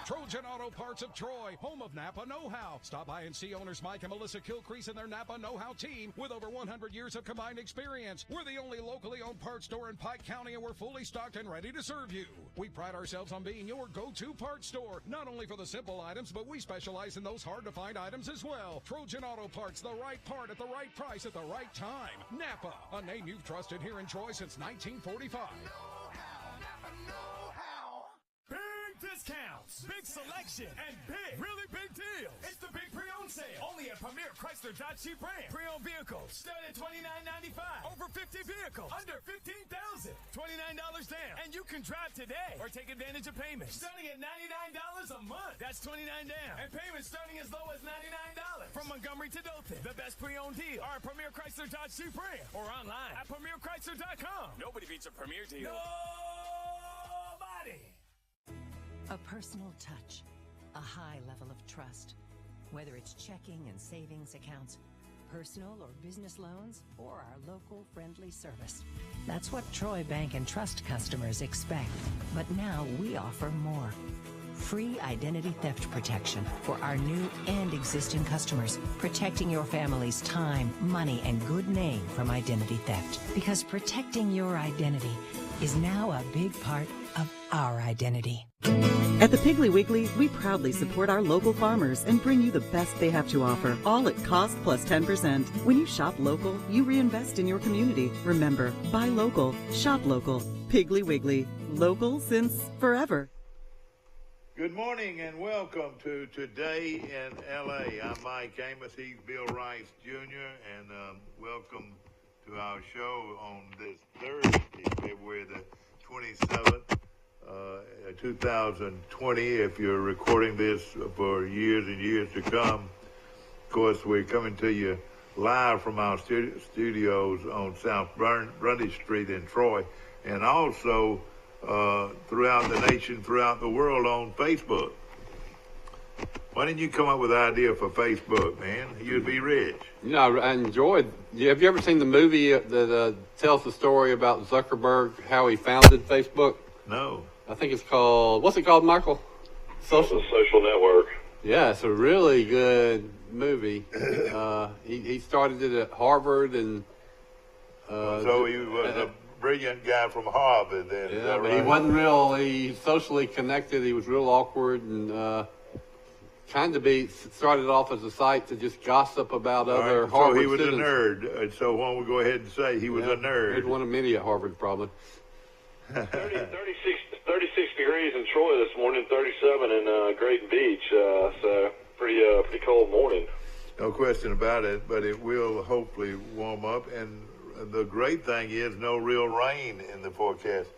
Trojan Auto Parts of Troy, home of Napa Know-How. Stop by and see owners Mike and Melissa Kilcrease and their Napa Know-How team with over 100 years of combined experience. We're the only locally owned parts store in Pike County, and we're fully stocked and ready to serve you. We pride ourselves on being your go-to parts store, not only for the simple items, but we specialize in those hard-to-find items as well. Trojan Auto Parts, the right part at the right price at the right time. Napa, a name you've trusted here in Troy since 1945. Big discounts, big selection, and really big deals. It's the big pre-owned sale. Only at Premier Chrysler Dodge Jeep Ram. Pre-owned vehicles start at $29.95. Over 50 vehicles under $15,000. $29 down. And you can drive today or take advantage of payments starting at $99 a month. That's $29 down. And payments starting as low as $99. From Montgomery to Dothan, the best pre-owned deal are at Premier Chrysler Dodge Jeep Ram or online at PremierChrysler.com. Nobody beats a Premier deal. Nobody. A personal touch, a high level of trust. Whether it's checking and savings accounts, personal or business loans, or our local friendly service. That's what Troy Bank and Trust customers expect. But now we offer more. Free identity theft protection for our new and existing customers, protecting your family's time, money, and good name from identity theft. Because protecting your identity is now a big part of our identity. At the Piggly Wiggly, we proudly support our local farmers and bring you the best they have to offer, all at cost plus 10%. When you shop local, you reinvest in your community. Remember, buy local, shop local. Piggly Wiggly, local since forever. Good morning and welcome to Today in L.A. I'm Mike Amos. He's Bill Rice Jr. and welcome to our show on this Thursday, February the 27th. 2020, if you're recording this for years and years to come. Of course, we're coming to you live from our studios on South Brundage Street in Troy, and also throughout the nation, throughout the world on Facebook. Why didn't you come up with an idea for Facebook, man? You'd be rich. You know, I enjoyed. Have you ever seen the movie that tells the story about Zuckerberg, how he founded Facebook? No. I think it's called, what's it called, Michael? Social Network. Yeah, it's a really good movie. He started it at Harvard and... so he was a brilliant guy from Harvard then. Yeah, but right? he wasn't really socially connected. He was real awkward and started off as a site to just gossip about other Harvard students. So he was a nerd. So why don't we go ahead and say he was a nerd? He's one of many at Harvard, probably. 36 degrees in Troy this morning, 37 in Grayton Beach. So pretty cold morning. No question about it, but it will hopefully warm up. And the great thing is no real rain in the forecast.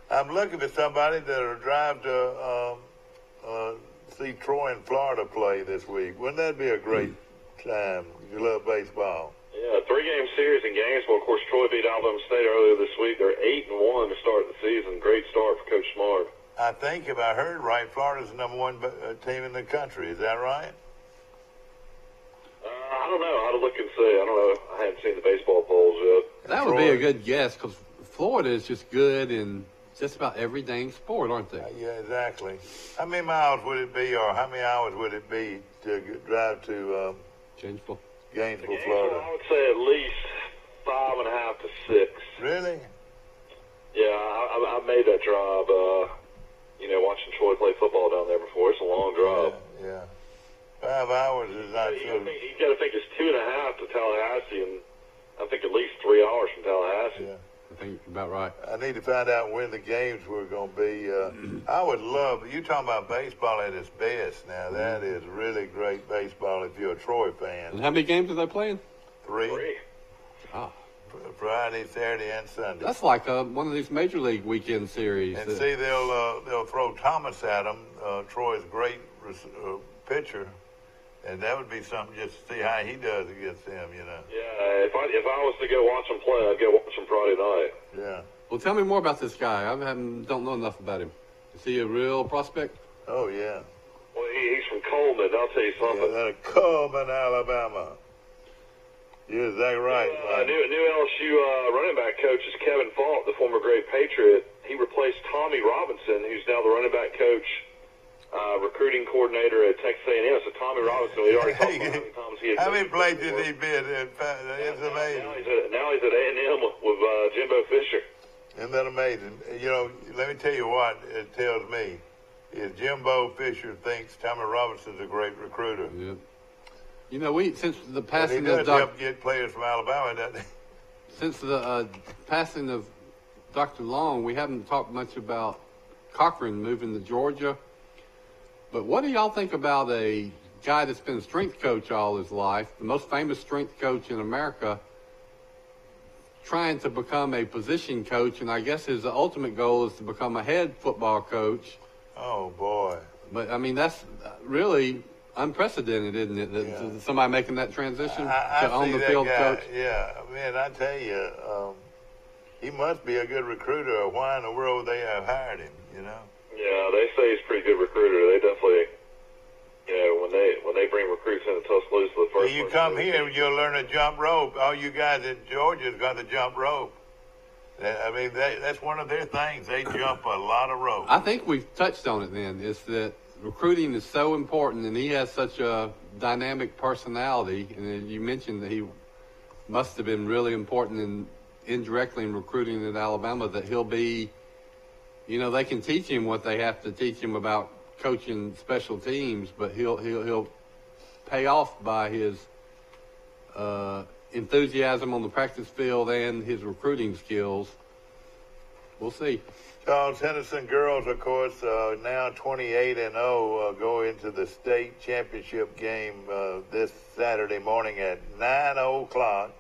I'm looking for somebody that'll drive to see Troy and Florida play this week. Wouldn't that be a great time? You love baseball. Yeah, 3-game series in Gainesville. Of course, Troy beat Alabama State earlier this week. They're 8-1 to start the season. Great start for Coach Smart. I think, if I heard right, Florida's the number one team in the country. Is that right? I don't know. I'll have to look and see. I don't know. I haven't seen the baseball polls yet. That would be a good guess because Florida is just good in just about every dang sport, aren't they? Yeah, exactly. How many miles would it be, or how many hours would it be to drive to Gainesville, Florida? I would say at least 5.5 to 6. Really? Yeah, I made that drive. Watching Troy play football down there before. It's a long drive. Yeah. 5 hours is not you got to think it's 2.5 to Tallahassee, and I think at least 3 hours from Tallahassee. Yeah. I think about right. I need to find out when the games were going to be. I would love, you talking about baseball at its best now. That is really great baseball if you're a Troy fan. And how many games are they playing? 3. Oh. Friday, Saturday, and Sunday. That's like one of these Major League weekend series. And see, they'll throw Thomas at them, Troy's great pitcher, and that would be something just to see how he does against them, Yeah, if I was to go watch him play, I'd go watch him Friday night. Yeah. Well, tell me more about this guy. I don't know enough about him. Is he a real prospect? Oh, yeah. Well, he's from Coleman. I'll tell you something. Yeah, Coleman, Alabama. You're exactly right. New LSU running back coach is Kevin Falk, the former great Patriot. He replaced Tommy Robinson, who's now the running back coach recruiting coordinator at Texas A&M. So Tommy Robinson, we already talked about how many times he had. How many places he been? It's amazing. Now he's at A&M with Jimbo Fisher. Isn't that amazing? You know, let me tell you what it tells me is Jimbo Fisher thinks Tommy Robinson's a great recruiter. Yeah. You know, since the He passing does of help get players from Alabama, doesn't he? since the passing of Dr. Long, we haven't talked much about Cochran moving to Georgia. But what do y'all think about a guy that's been a strength coach all his life, the most famous strength coach in America, trying to become a position coach, and I guess his ultimate goal is to become a head football coach? Oh, boy. But, I mean, that's really unprecedented, isn't it? That somebody making that transition to on-the-field coach? Yeah, man, I tell you, he must be a good recruiter, or why in the world they have hired him, you know? Yeah, they say he's a pretty good recruiter. They definitely, you know, when they bring recruits into Tuscaloosa, the first. You come here, you'll learn to jump rope. All you guys at Georgia's got to jump rope. I mean, that's one of their things. They jump a lot of rope. I think we've touched on it then, is that recruiting is so important, and he has such a dynamic personality. And you mentioned that he must have been really important indirectly in recruiting at Alabama, that he'll be, you know, they can teach him what they have to teach him about coaching special teams, but he'll pay off by his enthusiasm on the practice field and his recruiting skills. We'll see. Charles Henderson girls, of course, now 28-0, go into the state championship game this Saturday morning at 9:00.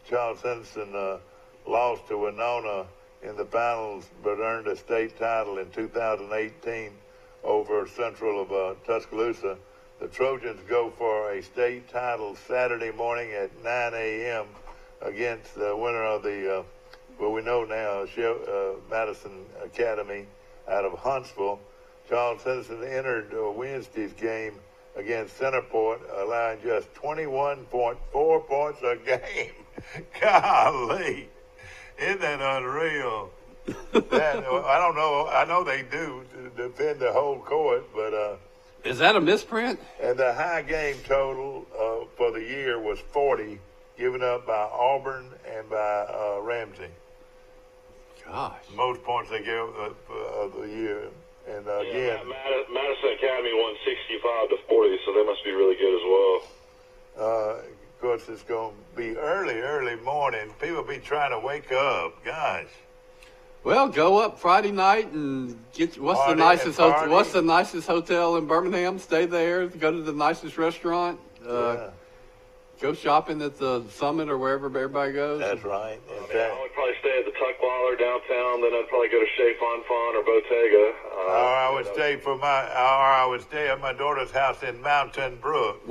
Charles Henderson lost to Winona in the finals, but earned a state title in 2018 over Central of Tuscaloosa. The Trojans go for a state title Saturday morning at 9 a.m. against the winner of the, well, we know now, Madison Academy out of Huntsville. Charles Henderson entered Wednesday's game against Centerport, allowing just 21.4 points a game. Golly, isn't that unreal? I don't know. I know they do defend the whole court, but is that a misprint? And the high game total for the year was 40, given up by Auburn and by Ramsey. Gosh, most points they gave of the year. And again, Madison Academy won 65-40, so they must be really good as well. Of course, it's going to be early morning. People be trying to wake up. Gosh. Well, go up Friday night and get what's the nicest hotel in Birmingham? Stay there. Go to the nicest restaurant. Go shopping at the Summit or wherever everybody goes. That's right. I would probably stay at the Tuckwaller downtown. Then I'd probably go to Chez Fonfon or Bottega. I would stay at my daughter's house in Mountain Brook.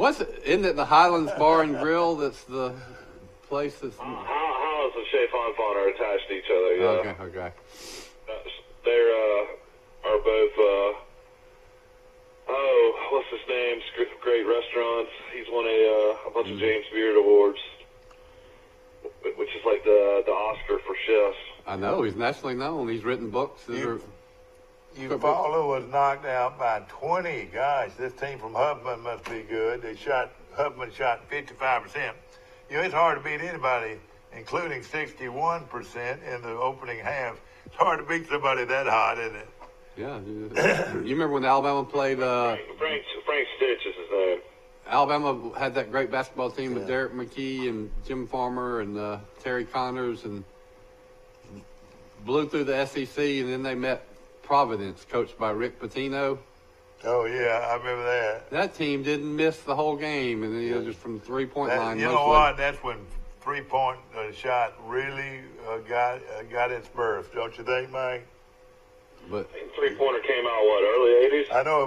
Isn't it the Highlands Bar and Grill? That's the place that's. Highlands and Chez Fonfon are attached to each other. Yeah. Okay. They're are both. What's his name? Great restaurants. He's won a bunch of James Beard awards, which is like the Oscar for chefs. I know, he's nationally known. He's written books. Ufalu was knocked out by 20. Gosh, this team from Huffman must be good. Huffman shot 55%. You know, it's hard to beat anybody, including 61% in the opening half. It's hard to beat somebody that hot, isn't it? Yeah. You remember when Alabama played... Frank Stitch is his name. Alabama had that great basketball team with Derek McKee and Jim Farmer and Terry Connors, and blew through the SEC, and then they met Providence, coached by Rick Pitino. Oh, yeah, I remember that. That team didn't miss the whole game, and then, just from the three-point line. You know what? That's when three-point shot really got its birth, don't you think, Mike? But three-pointer came out, early 80s? I know,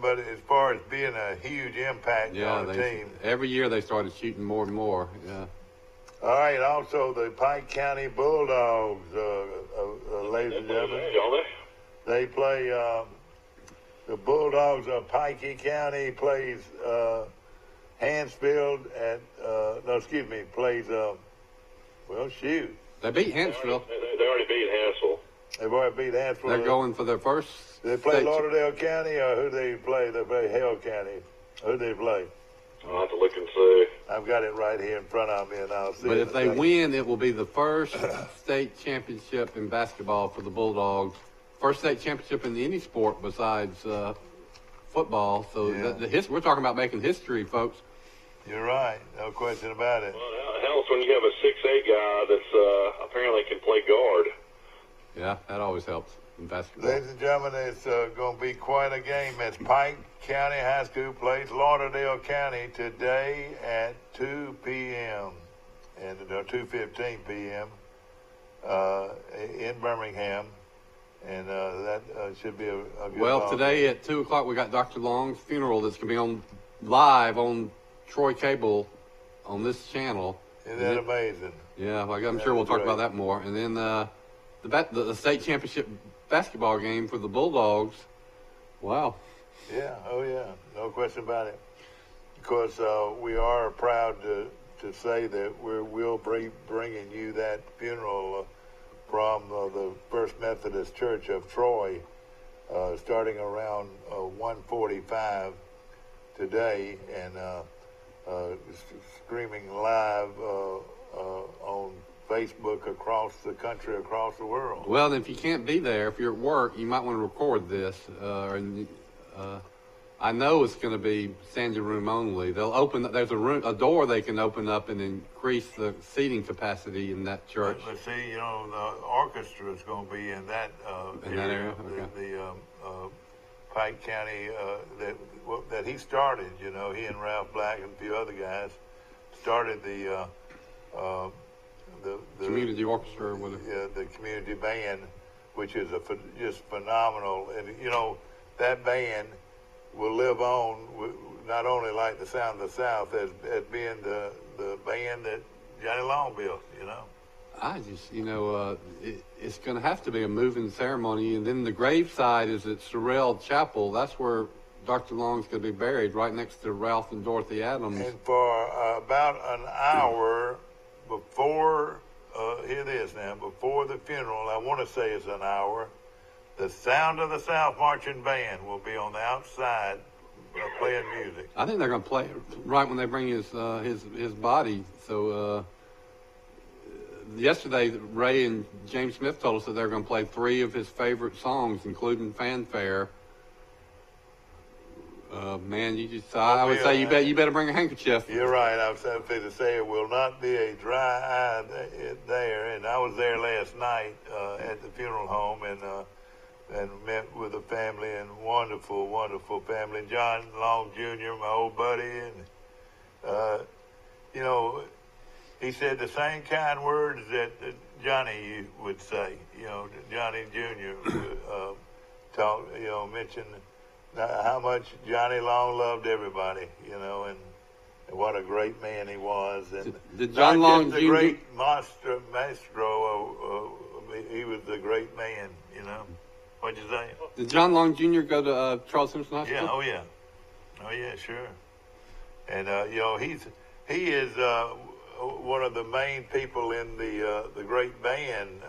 but as far as being a huge impact on the team. Every year they started shooting more and more, yeah. All right, also the Pike County Bulldogs, ladies and gentlemen. They play, the Bulldogs of Pike County plays Hansfield plays, They beat Hansfield. They already beat Hansfield. They've already beat Hansville. They're going for their first. Do they play Lauderdale County, or who do they play? They play Hale County. Who do they play? I'll have to look and see. I've got it right here in front of me, and I'll see. But if they win, it will be the first state championship in basketball for the Bulldogs. First state championship in any sport besides football. So we're talking about making history, folks. You're right. No question about it. Well, it helps when you have a 6'8" guy that's apparently can play guard. Yeah, that always helps in basketball. Ladies and gentlemen, it's going to be quite a game as Pike County High School plays Lauderdale County today at 2 p.m. and 2:15 p.m. In Birmingham, and that should be a good Well, today at 2 o'clock we got Dr. Long's funeral that's going to be on live on Troy Cable on this channel. Isn't that amazing? Yeah, well, I'm sure we'll talk about that more. And then the state championship basketball game for the Bulldogs. Wow. Yeah, oh yeah, no question about it. Of course, we are proud to say that we'll be bringing you that funeral from the First Methodist Church of Troy, starting around 1:45 today, and streaming live on Facebook across the country, across the world. Well, if you can't be there, if you're at work, you might want to record this. I know it's going to be standing room only. They'll open. There's a door they can open up and increase the seating capacity in that church. But see, the orchestra is going to be in that area. Okay. The Pike County that he started. He and Ralph Black and a few other guys started the community orchestra, or whatever. The community band, which is just phenomenal, and that band will live on, not only like the Sound of the South as being the band that Johnny Long built. I just, it's going to have to be a moving ceremony, and then the graveside is at Sorrell Chapel. That's where Dr. Long's going to be buried, right next to Ralph and Dorothy Adams. And for about an hour before, hear this now, before the funeral, I want to say it's an hour, the Sound of the South Marching Band will be on the outside playing music. I think they're going to play right when they bring his body. So yesterday, Ray and James Smith told us that they're going to play 3 of his favorite songs, including Fanfare. Man, I would say you better bring a handkerchief. You're right. I was going to say it will not be a dry eye there. And I was there last night at the funeral home and met with the family, and wonderful, wonderful family. John Long Jr., my old buddy, and he said the same kind words that Johnny would say. Johnny Jr. Mentioned how much Johnny Long loved everybody, and what a great man he was. And did John Long Jr. Great maestro, he was a great man, What'd you say? Did John Long Jr. go to Charles Simpson High School? Yeah, oh yeah, sure. And he is one of the main people in the great band.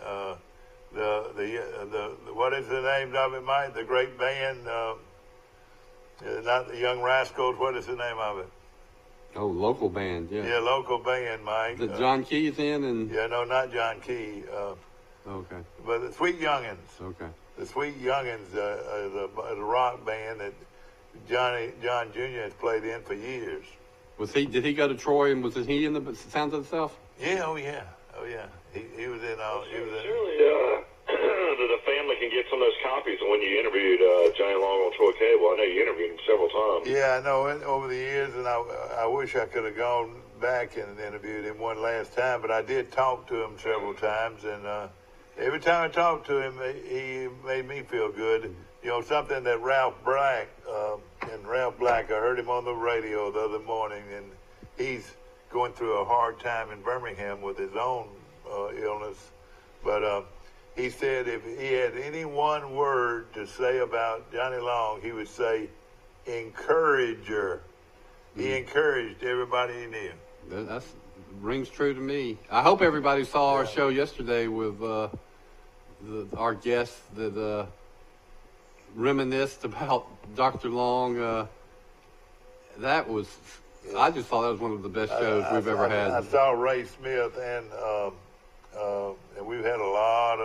The what is the name of it, Mike? The great band, not the Young Rascals. What is the name of it? Oh, local band, yeah. Yeah, local band, Mike. The John Key's in and. Yeah, no, not John Key. Okay. But the Sweet Youngins. Okay. The Sweet Youngins is a rock band that John Jr. has played in for years. Did he go to Troy, and was he in the Sounds of the South? Yeah, oh yeah. He was in all. Surely, the family can get some of those copies when you interviewed Johnny Long on Troy Cable. I know you interviewed him several times. Yeah, I know. Over the years, and I wish I could have gone back and interviewed him one last time, but I did talk to him several times, and every time I talked to him, he made me feel good. Something that Ralph Black, I heard him on the radio the other morning, and he's going through a hard time in Birmingham with his own illness. But he said if he had any one word to say about Johnny Long, he would say, encourager. He encouraged everybody he knew. That rings true to me. I hope everybody saw our show yesterday with our guests that reminisced about Dr. Long. I just thought that was one of the best shows we've ever had. I saw Ray Smith, and we've had a lot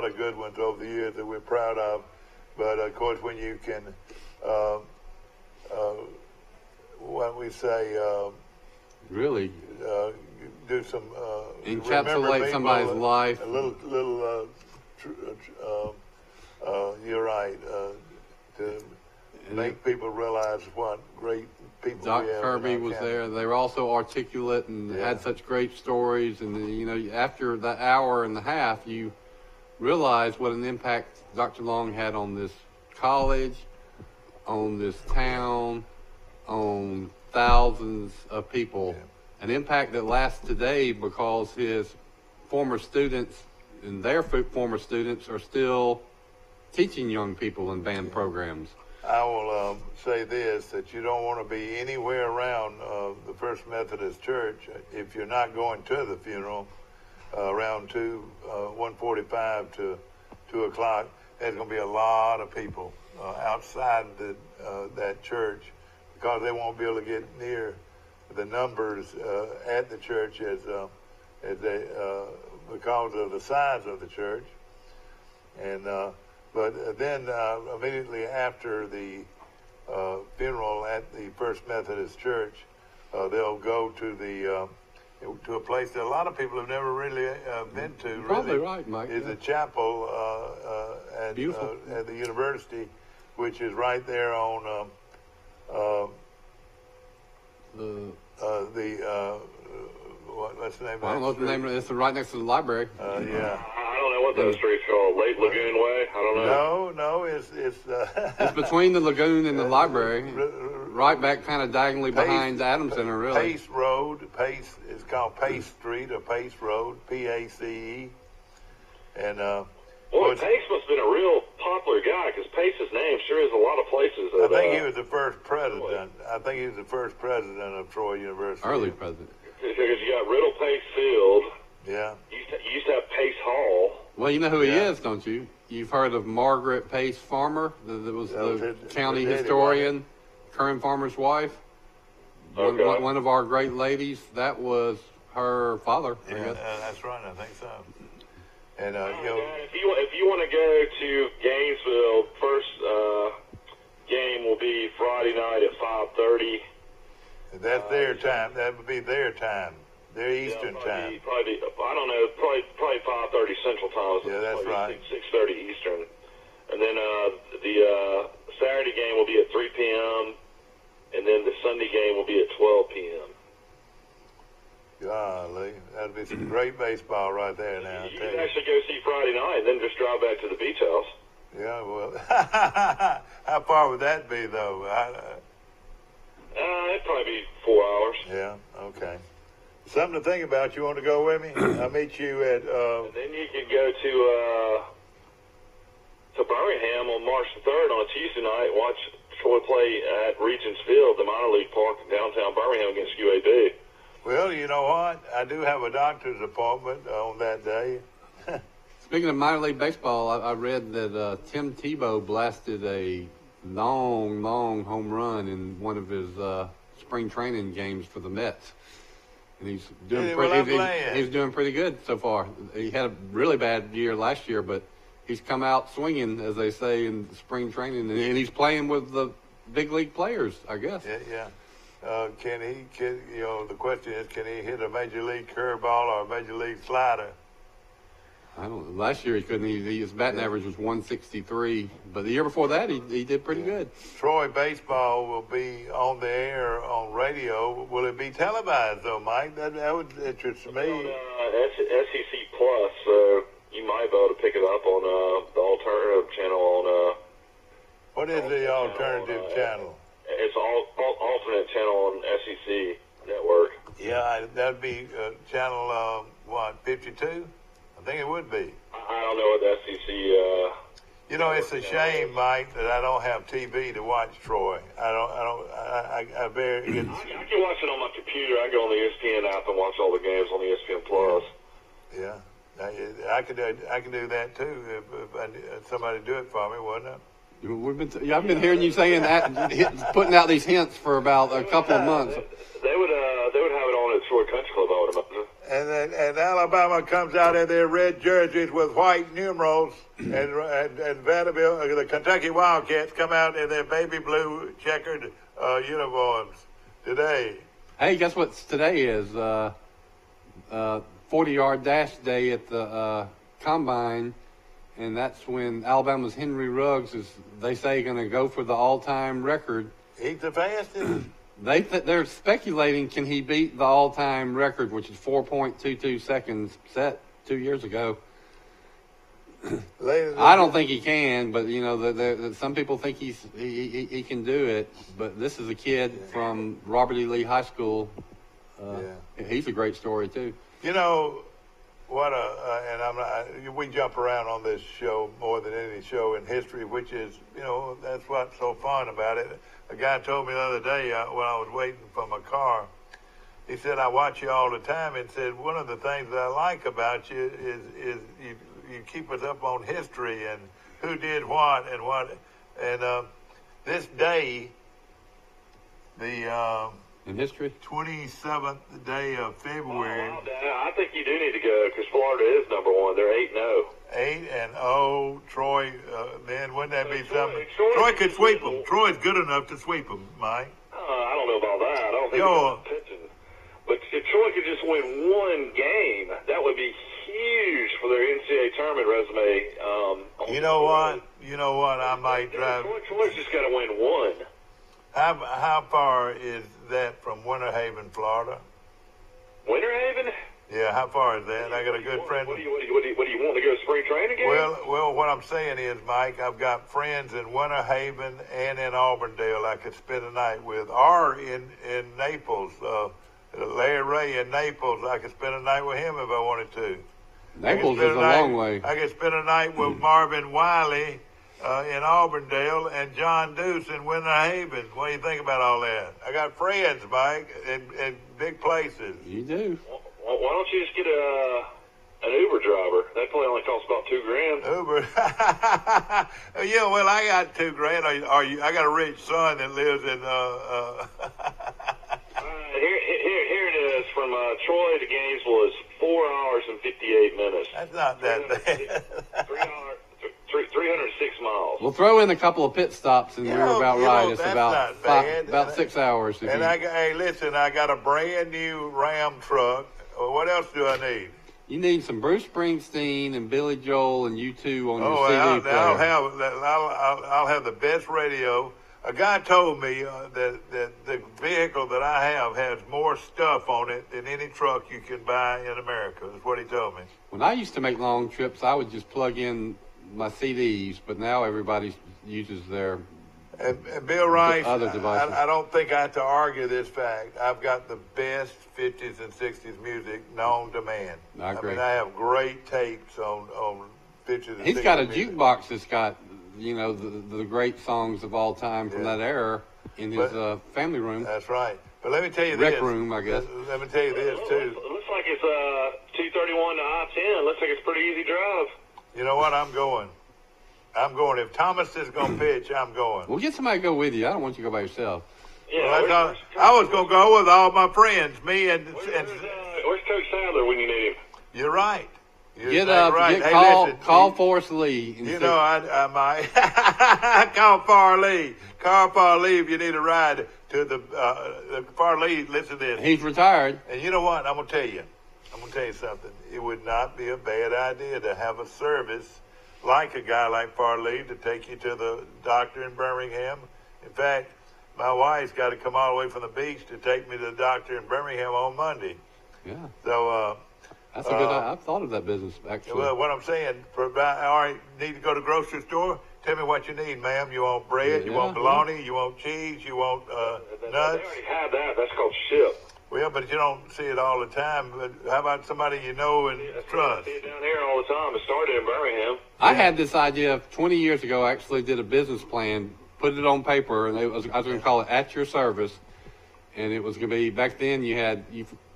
of good ones over the years that we're proud of. But of course, when you can, what we say, really do some encapsulate somebody's life. A little. You're right. To make people realize what great people Doc we have. Kirby was there. They were also articulate and had such great stories. And, you know, after that hour and a half, you realize what an impact Dr. Long had on this college, on this town, on thousands of people. Yeah. An impact that lasts today because his former students and their former students are still teaching young people in band programs. I will say this, that you don't want to be anywhere around the First Methodist Church if you're not going to the funeral around 1:45 to 2 o'clock. There's going to be a lot of people outside that church because they won't be able to get near the numbers at the church as they because of the size of the church. And but then immediately after the funeral at the First Methodist Church, they'll go to a place that a lot of people have never really been to. Probably really, right, Mike. Is a chapel at the university, which is right there on what's the name of that? I don't know what the name of it is. It's right next to the library. Yeah. I don't know what that street's called. Lake Lagoon Way? I don't know. No, it's it's between the lagoon and the library, right back kind of diagonally behind the Adams Center, really. Pace Road. Pace is called Pace Street or Pace Road, Pace. And Pace must have been a real popular guy because Pace's name sure is a lot of places. I think he was the first president. I think he was the first president of Troy University. Early president. Because you got Riddle Pace Field. Yeah. You used to have Pace Hall. Well, you know who he is, don't you? You've heard of Margaret Pace Farmer? That was the county historian, Curran Farmer's wife. Okay. One of our great ladies. That was her father. I guess. That's right. I think so. And if you want to go to Gainesville, first game will be Friday night at 5:30. That's their time. That would be their time. Their Eastern time. Probably, I don't know, probably 5:30 Central Time. Yeah, that's right. 6:30 Eastern. And then the Saturday game will be at 3 p.m. And then the Sunday game will be at 12 p.m. Golly, that'd be some great baseball right there now. You can actually go see Friday night and then just drive back to the beach house. Yeah, well, how far would that be, though? It'd probably be 4 hours. Yeah, okay. Something to think about. You want to go with me? I'll meet you at... And then you can go to Birmingham on March the 3rd on a Tuesday night, watch Troy play at Regents Field, the minor league park in downtown Birmingham against UAB. Well, you know what? I do have a doctor's appointment on that day. Speaking of minor league baseball, I read that Tim Tebow blasted a long home run in one of his spring training games for the Mets. And he's doing he's doing pretty good so far. He had a really bad year last year, but he's come out swinging, as they say, in spring training, and he's playing with the big league players, I guess. Yeah. The question is, can he hit a major league curveball or a major league slider? I don't know. Last year he couldn't. His batting average was 163, but the year before that he did pretty good. Troy baseball will be on the air on radio. Will it be televised though, Mike? That would interest me. On SEC Plus, so you might be able to pick it up on the alternative channel on. What is the alternative channel? It's alternate channel on SEC Network. Yeah, that'd be channel 52. I think it would be. I don't know what the SEC. You know, it's a shame, Mike, that I don't have TV to watch Troy. I can watch it on my computer. I go on the ESPN app and watch all the games on the ESPN Plus. Yeah. I can do that too if somebody do it for me, wouldn't I? I've been hearing you saying that, putting out these hints for about a couple of months. They would have it on at Troy Country Club, I would imagine. And Alabama comes out in their red jerseys with white numerals, and Vanderbilt, the Kentucky Wildcats, come out in their baby blue checkered uniforms today. Hey, guess what today is? 40-yard dash day at the combine. And that's when Alabama's Henry Ruggs is, they say, going to go for the all-time record. He's the fastest. They're speculating, can he beat the all-time record, which is 4.22 seconds, set 2 years ago. I don't think he can, but some people think he can do it. But this is a kid from Robert E. Lee High School. He's a great story too. We jump around on this show more than any show in history, which is, that's what's so fun about it. A guy told me the other day when I was waiting for my car, he said, I watch you all the time, and said, one of the things that I like about you is you keep us up on history and who did what and what. And this day, in history? 27th day of February. Oh, I think you do need to go because Florida is number one. They're 8-0. 8-0. Troy, man, wouldn't that be something? Troy could sweep them. Troy's good enough to sweep them, Mike. I don't know about that. I don't think he's pitching. But if Troy could just win one game, that would be huge for their NCAA tournament resume. You know what? I might drive. Troy's just got to win one. How far is that from Winter Haven, Florida? Winter Haven? Yeah, how far is that? I got a good friend. What do you want to go to spring training again? Well, what I'm saying is, Mike, I've got friends in Winter Haven and in Auburndale I could spend a night with, or in Naples. Larry Ray in Naples, I could spend a night with him if I wanted to. Naples is a long way. I could spend a night with Marvin Wiley in Auburndale and John Deuce in Winter Haven. What do you think about all that? I got friends, Mike, in big places. You do. Why don't you just get an Uber driver? That probably only costs about $2,000. Uber? Yeah, well, I got $2,000. I got a rich son that lives in. Here it is from Troy to Gainesville is 4 hours and 58 minutes. That's not that bad. 306 miles. We'll throw in a couple of pit stops, and we're about right. It's about 6 hours. And hey, listen, I got a brand new Ram truck. What else do I need? You need some Bruce Springsteen and Billy Joel and U2 on your CD player. I'll have the best radio. A guy told me that the vehicle that I have has more stuff on it than any truck you can buy in America. That's what he told me. When I used to make long trips, I would just plug in my CDs, but now everybody uses their and Bill Rice, other devices. I don't think I have to argue this fact. I've got the best 50s and 60s music known to man. I agree. I have great tapes on 50s and 60s. He's got a music. jukebox that's got, the great songs of all time from that era in his family room. That's right. But let me tell you this. Rec room, I guess. Let me tell you this, too. It looks like it's 231 to I-10. Looks like it's a pretty easy drive. You know what? I'm going. If Thomas is going to pitch, I'm going. We'll get somebody to go with you. I don't want you to go by yourself. Yeah, I was going to go with all my friends, me and where's Coach Sadler when you need him? You're right. Call Forrest Lee. I might call Farley. Call Farley if you need a ride to the Farley. Listen to this. He's retired. And you know what? I'm going to tell you something. It would not be a bad idea to have a service like a guy like Farley to take you to the doctor in Birmingham. In fact, my wife's got to come all the way from the beach to take me to the doctor in Birmingham on Monday. Yeah. So that's a good idea. I've thought of that business, actually. Well, what I'm saying, all right, need to go to the grocery store? Tell me what you need, ma'am. You want bread? You want bologna? You want cheese? You want nuts? They already have that. That's called ship. Well, but you don't see it all the time. But how about somebody you know and trust? I see it down here all the time. It started in Birmingham. I had this idea 20 years ago. I actually did a business plan, put it on paper, and I was going to call it At Your Service. And it was going to be, back then you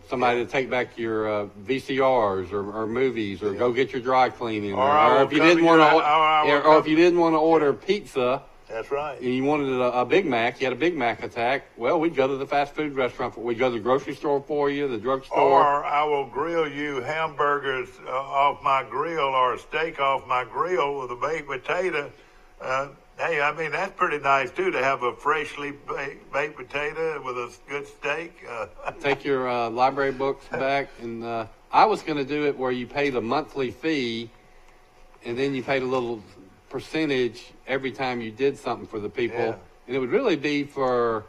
somebody to take back your VCRs or movies, or go get your dry cleaning, or if you didn't want to, or if you didn't want to order pizza. That's right. And you wanted a Big Mac, you had a Big Mac attack. Well, we'd go to the fast food restaurant. We'd go to the grocery store for you, the drugstore. Or I will grill you hamburgers off my grill, or a steak off my grill with a baked potato. Hey, I mean, that's pretty nice, too, to have a freshly baked potato with a good steak. Take your library books back. And I was going to do it where you paid a monthly fee, and then you paid a little percentage every time you did something for the people. Yeah. And it would really be for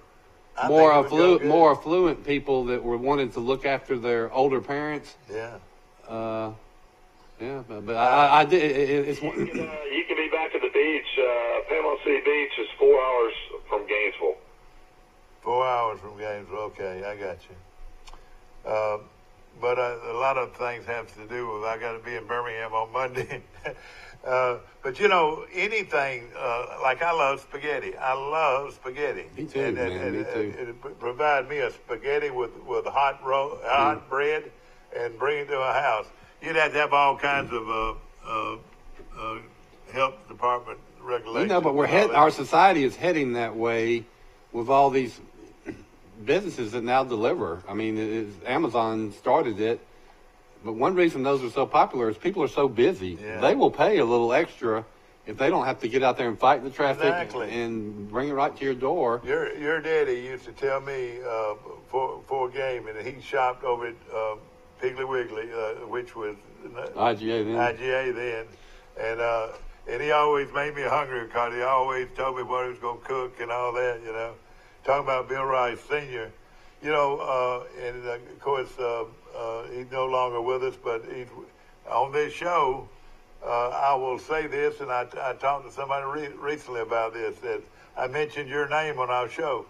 more affluent people that were wanting to look after their older parents. Yeah. Yeah, but I did. It's you can be back at the beach. Panama City Beach is 4 hours from Gainesville. 4 hours from Gainesville. Okay, I got you. But a lot of things have to do with I got to be in Birmingham on Monday. But you know, anything like I love spaghetti. I love spaghetti. Me too, man. Me too. Provide me a spaghetti with hot bread, and bring it to my house. You'd have to have all kinds of health department regulations. You know, but our society is heading that way with all these businesses that now deliver. I mean, Amazon started it, but one reason those are so popular is people are so busy. Yeah. They will pay a little extra if they don't have to get out there and fight the traffic and bring it right to your door. Your daddy used to tell me for a game, and he shopped over at Piggly Wiggly, which was IGA then, and he always made me hungry because he always told me what he was going to cook and all that, you know. Talking about Bill Rice Sr., you know, and of course he's no longer with us, but he's on this show. I will say this, and I talked to somebody recently about this, that I mentioned your name on our show.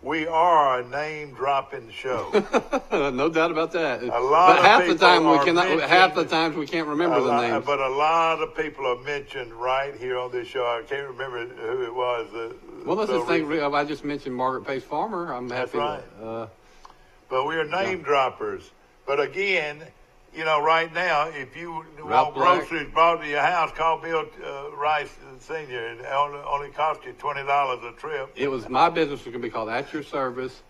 We are a name-dropping show. No doubt about that. Half the times we can't remember the names. But a lot of people are mentioned right here on this show. I can't remember who it was. Well, let's just think. I just mentioned Margaret Pace Farmer. I'm happy. That's right. But we are name droppers. But again, you know, right now, if you want groceries brought to your house, call Bill Rice Sr. and it only cost you $20 a trip. It was my business was going to be called At Your Service,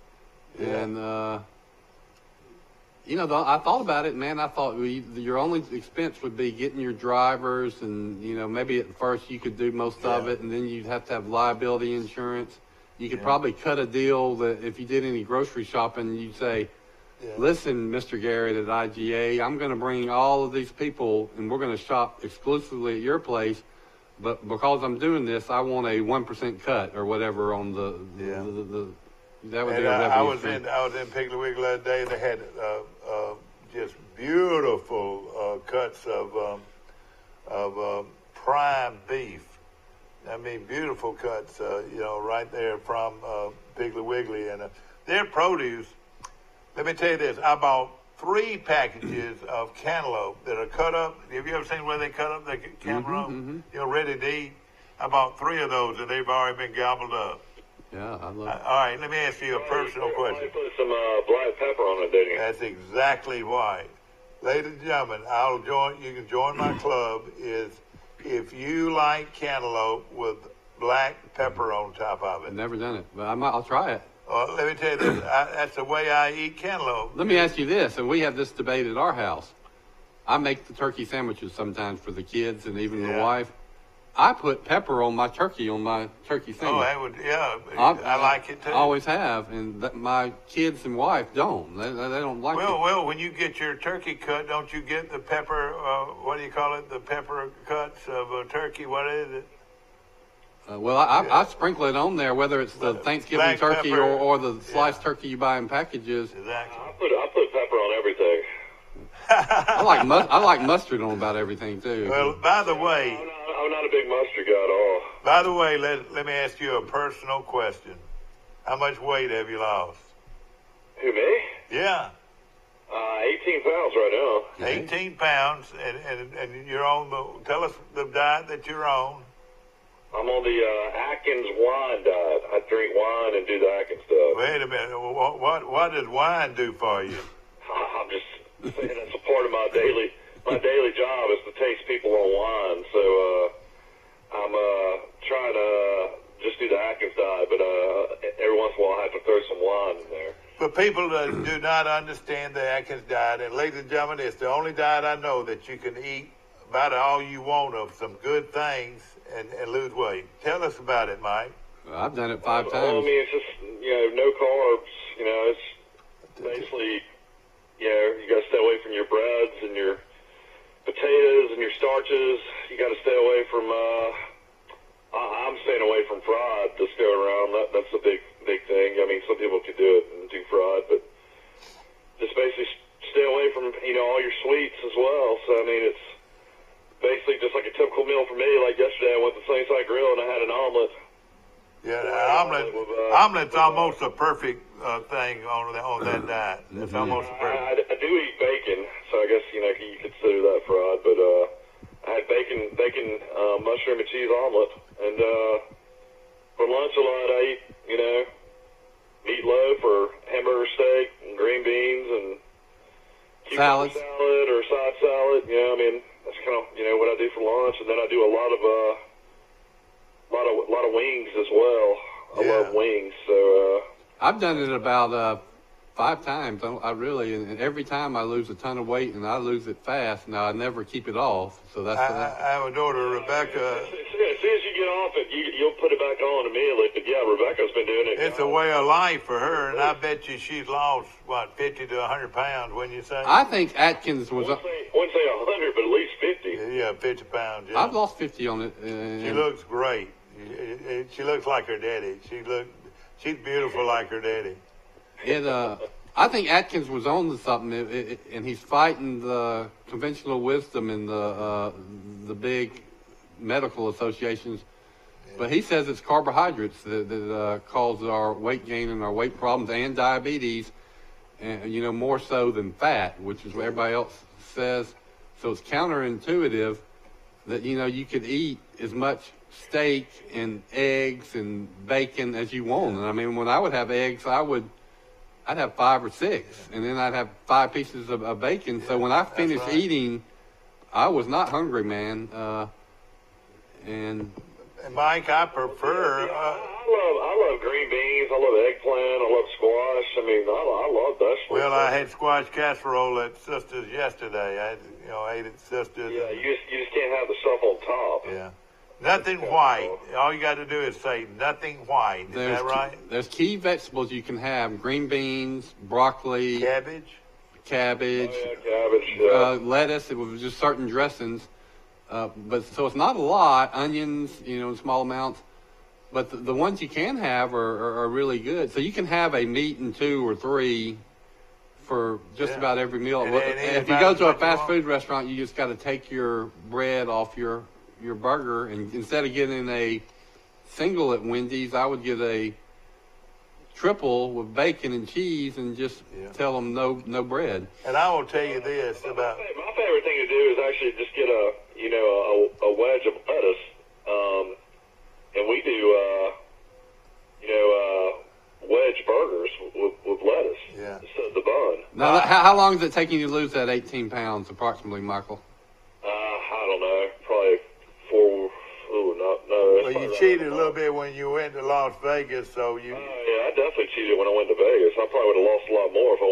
and you know, I thought about it, man. I thought your only expense would be getting your drivers, and you know, maybe at first you could do most of it, and then you'd have to have liability insurance. You could probably cut a deal that if you did any grocery shopping, you'd say, listen, Mr. Garrett at IGA, I'm going to bring all of these people, and we're going to shop exclusively at your place, but because I'm doing this, I want a 1% cut or whatever on the that would be a revenue I was in Piggly Wiggly the other day, and they had just beautiful cuts of prime beef. I mean, beautiful cuts, you know, right there from Piggly Wiggly. And their produce, let me tell you this, I bought 3 packages of cantaloupe that are cut up. Have you ever seen where they cut up the cantaloupe? You know, ready to eat? I bought 3 of those, and they've already been gobbled up. Yeah, I love it. All right, let me ask you a personal question. You put some black pepper on it, didn't you? That's exactly why. Ladies and gentlemen, you can join my club, is if you like cantaloupe with black pepper on top of it. I've never done it, but I'll try it. Let me tell you this, that's the way I eat cantaloupe. Let me ask you this, and we have this debate at our house. I make the turkey sandwiches sometimes for the kids and even the wife. I put pepper on my turkey sandwich. Oh, I like it too. I always have, and my kids and wife don't. They don't like it. Well, when you get your turkey cut, don't you get the pepper, what do you call it, the pepper cuts of a turkey? What is it? I sprinkle it on there, whether it's the Thanksgiving turkey or the sliced turkey you buy in packages. Exactly. I put pepper on everything. I like mustard on about everything too. Well, by the way, I'm not a big mustard guy at all. By the way, let me ask you a personal question. How much weight have you lost? Who, me? Yeah. 18 pounds right now. 18 pounds, and you're on tell us the diet that you're on. I'm on the Atkins wine diet. I drink wine and do the Atkins stuff. Wait a minute. What does wine do for you? saying that's a part of my daily job is to taste people on wine. So I'm trying to just do the Atkins diet, but every once in a while I have to throw some wine in there. For people that do not understand the Atkins diet, and ladies and gentlemen, it's the only diet I know that you can eat about all you want of some good things and lose weight. Tell us about it, Mike. I've done it 5 times. Well, I mean, it's just, no carbs. It's basically, you got to stay away from your breads and your potatoes and your starches. You got to stay away from, I'm staying away from fried this going around. That's a big thing. I mean, some people could do it and do fried, but just basically stay away from, all your sweets as well. So, I mean, it's basically just like a typical meal for me. Like yesterday, I went to Sunnyside Grill and I had an omelet. Yeah, omelet's almost a perfect thing on that diet. It's almost a perfect. I do eat bacon, so I guess you consider that fried. But I had bacon, mushroom and cheese omelet, and for lunch a lot I eat meatloaf or hamburger steak and green beans and cucumber salad or side salad. I mean that's kind of what I do for lunch, and then I do a lot of wings as well. I love wings, so I've done it about 5 times. And every time I lose a ton of weight, and I lose it fast. Now I never keep it off, so that's. I have a daughter, Rebecca. As soon as you get off it, you'll put it back on immediately. But yeah, Rebecca's been doing it. It's a way of life for her, and I bet you she's lost 50 to 100 pounds. When you say? I think Atkins was. I wouldn't say 100, but at least 50. Yeah, 50 pounds. Yeah. I've lost 50 on it. She looks great. She looks like her daddy. She's beautiful like her daddy. I think Atkins was on to something, and he's fighting the conventional wisdom and the big medical associations. But he says it's carbohydrates that cause our weight gain and our weight problems and diabetes, and more so than fat, which is what everybody else says. So it's counterintuitive that you could eat as much steak and eggs and bacon as you want. And I mean, when I would have eggs, I'd have 5 or 6, and then I'd have 5 pieces of bacon. So when I finished eating, I was not hungry, man. And Mike, I prefer. I love green beans. I love eggplant. I love squash. I mean, I love vegetables. Well, I had squash casserole at Sister's yesterday. I ate at Sister's. Yeah, you just can't have the stuff on top. Yeah. Nothing white. All you got to do is say nothing white. Is that right? There's key vegetables you can have: green beans, broccoli, cabbage, lettuce. It was just certain dressings. But so it's not a lot. Onions, in small amounts. But the ones you can have are really good. So you can have a meat and 2 or 3 for just about every meal. And if you go to a fast food restaurant, you just got to take your bread off your burger, and instead of getting a single at Wendy's, I would get a triple with bacon and cheese and just tell them no bread. And I will tell you this about my favorite thing to do is actually just get a wedge of lettuce, and we do wedge burgers with lettuce instead of the bun. Now, how long is it taking you to lose that 18 pounds approximately, Michael? I don't know, probably 4. Well, you cheated a little bit when you went to Las Vegas, so you. Yeah, I definitely cheated when I went to Vegas. I probably would have lost a lot more if I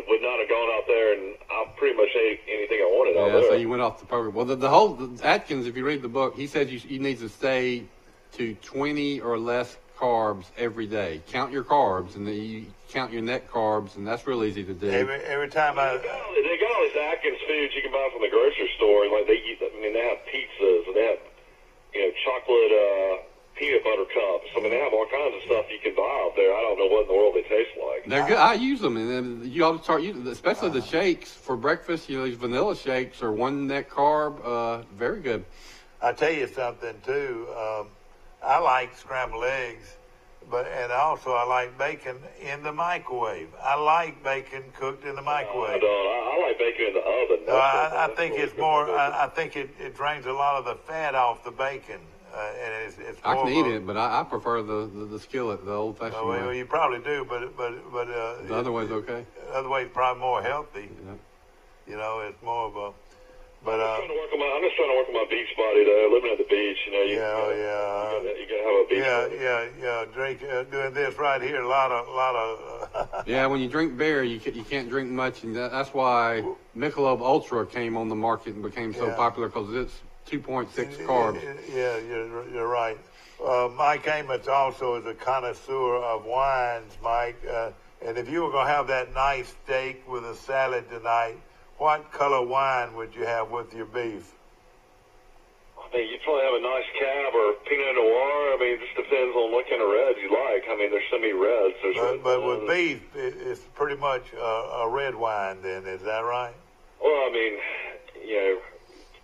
would not have gone out there, and I pretty much ate anything I wanted out there. Yeah, so you went off the program. Well, the whole Atkins, if you read the book, he said you need to stay to 20 or less carbs every day. Count your carbs, and then you count your net carbs, and that's real easy to do. Every time they got all these Atkins foods you can buy from the grocery store, and they have pizzas, and they have chocolate peanut butter cups. I mean, they have all kinds of stuff you can buy out there. I don't know what in the world they taste like. They're good. I use them, and you ought to start using, especially the shakes for breakfast. These vanilla shakes are 1 net carb. Very good. I tell you something too. I like scrambled eggs, and also I like bacon in the microwave. I like bacon cooked in the microwave. I like bacon in the oven. I think it's more. I think it drains a lot of the fat off the bacon. and it's I more can eat it, but I prefer the skillet, the old-fashioned well, way. you probably do, but The other way's okay. The other way's probably more healthy. Yeah. You know, it's more of a. But I'm just trying to work on my beach body though. Living at the beach, you know. You gotta have a beach body. Drink doing this right here. A lot of. Yeah, when you drink beer, you can't drink much, and that's why Michelob Ultra came on the market and became so popular because it's 2.6 carbs. Yeah, you're right. Mike Amos also is a connoisseur of wines, Mike. And if you were going to have that nice steak with a salad tonight, what color wine would you have with your beef? I mean, you'd probably have a nice Cab or Pinot Noir. I mean, it just depends on what kind of reds you like. I mean, there's so many reds. But with beef, it's pretty much a red wine then, is that right? Well, I mean, you know,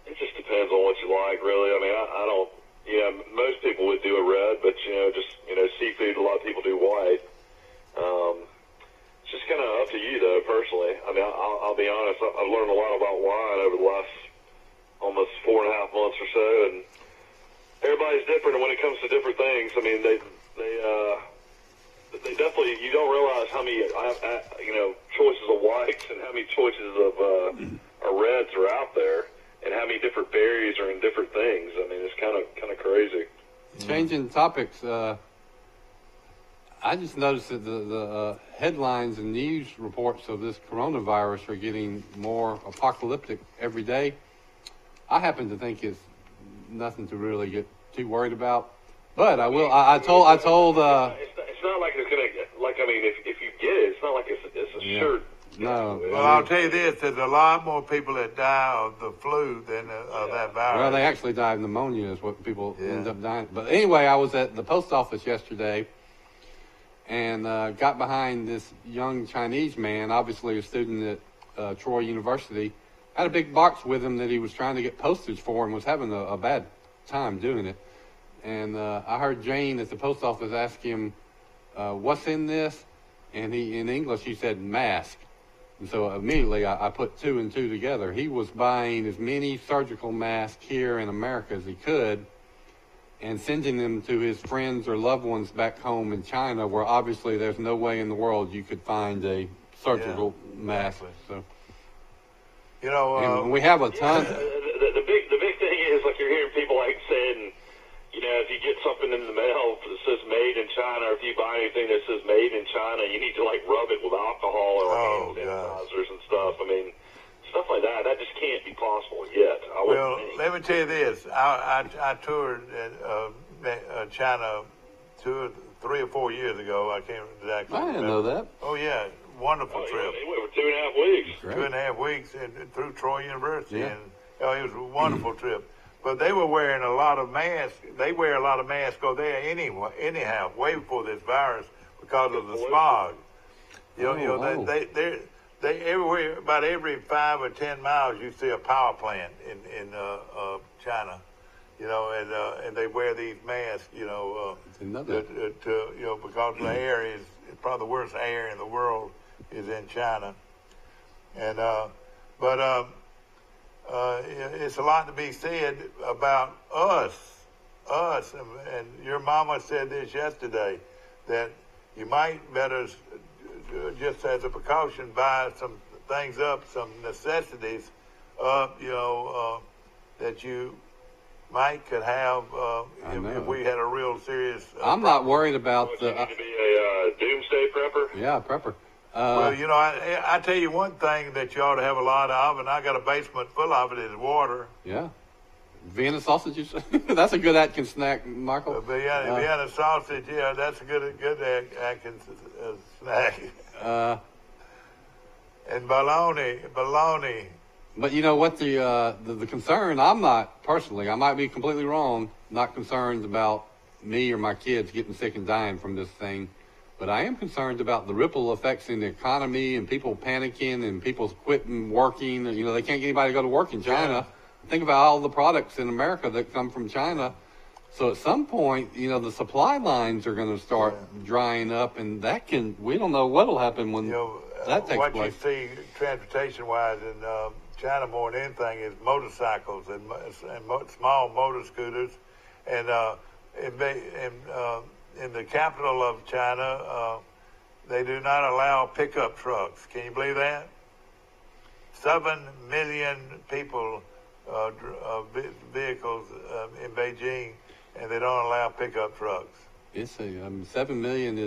it just depends on what you like, really. I mean, I don't, you know, most people would do a red, but, you know, just, you know, seafood, a lot of people do white. It's just kind of up to you, though, personally. I mean, I'll be honest, I've learned a lot about wine over the last almost 4.5 months or so, and everybody's different when it comes to different things. I mean, they definitely, you don't realize how many, you know, choices of whites and how many choices of reds are out there, and how many different berries are in different things. I mean, it's kind of crazy. Changing topics, I just noticed that the headlines and news reports of this coronavirus are getting more apocalyptic every day. I happen to think it's nothing to really get too worried about, but I will. I told. It's not like it's gonna. Like, I mean, if you get it, it's not like it's a sure. No. Well, I'll tell you this: there's a lot more people that die of the flu than of that virus. Well, they actually die of pneumonia is what people end up dying. But anyway, I was at the post office yesterday and got behind this young Chinese man, obviously a student at Troy University. Had a big box with him that he was trying to get postage for and was having a bad time doing it. And I heard Jane at the post office ask him, what's in this? And in English, he said mask. And so immediately I put two and two together. He was buying as many surgical masks here in America as he could and sending them to his friends or loved ones back home in China, where obviously there's no way in the world you could find a surgical mask. So, you know, and we have a ton. The big thing is, like, you're hearing people like saying, you know, if you get something in the mail that says made in China, or if you buy anything that says made in China, you need to, like, rub it with alcohol or hand sanitizers and stuff. I mean, stuff like that just can't be possible yet. Well, let me tell you this. I toured China 3 or 4 years ago. I can't exactly I didn't know that. Oh, yeah. Wonderful trip. They went for 2.5 weeks. Great. 2.5 weeks and through Troy University. Yeah. And it was a wonderful trip. But they were wearing a lot of masks. They wear a lot of masks over there anyhow, way before this virus, because of the smog. They everywhere, about every 5 or 10 miles, you see a power plant in China. You know, and they wear these masks. You know, because the air is probably the worst air in the world is in China. And it's a lot to be said about us, and your mama said this yesterday, that you might better, just as a precaution, buy some things up, some necessities up, that you might could have if we had a real serious. I'm not worried about you need to be a doomsday prepper. Yeah, prepper. Well, you know, I tell you one thing that you ought to have a lot of, and I got a basement full of it, is water. Yeah. Vienna sausages. That's a good Atkins snack, Michael. Vienna sausage, yeah, that's a good Atkins snack. And bologna. But you know what, the concern, I'm not, personally, I might be completely wrong, not concerned about me or my kids getting sick and dying from this thing. But I am concerned about the ripple effects in the economy and people panicking and people quitting working. You know, they can't get anybody to go to work in China. Yeah. Think about all the products in America that come from China. So at some point, you know, the supply lines are going to start drying up, and we don't know what will happen when that takes place. What you see transportation-wise in China more than anything is motorcycles and small motor scooters And in the capital of China, they do not allow pickup trucks. Can you believe that? 7 million people, vehicles in Beijing, and they don't allow pickup trucks. It's 7 million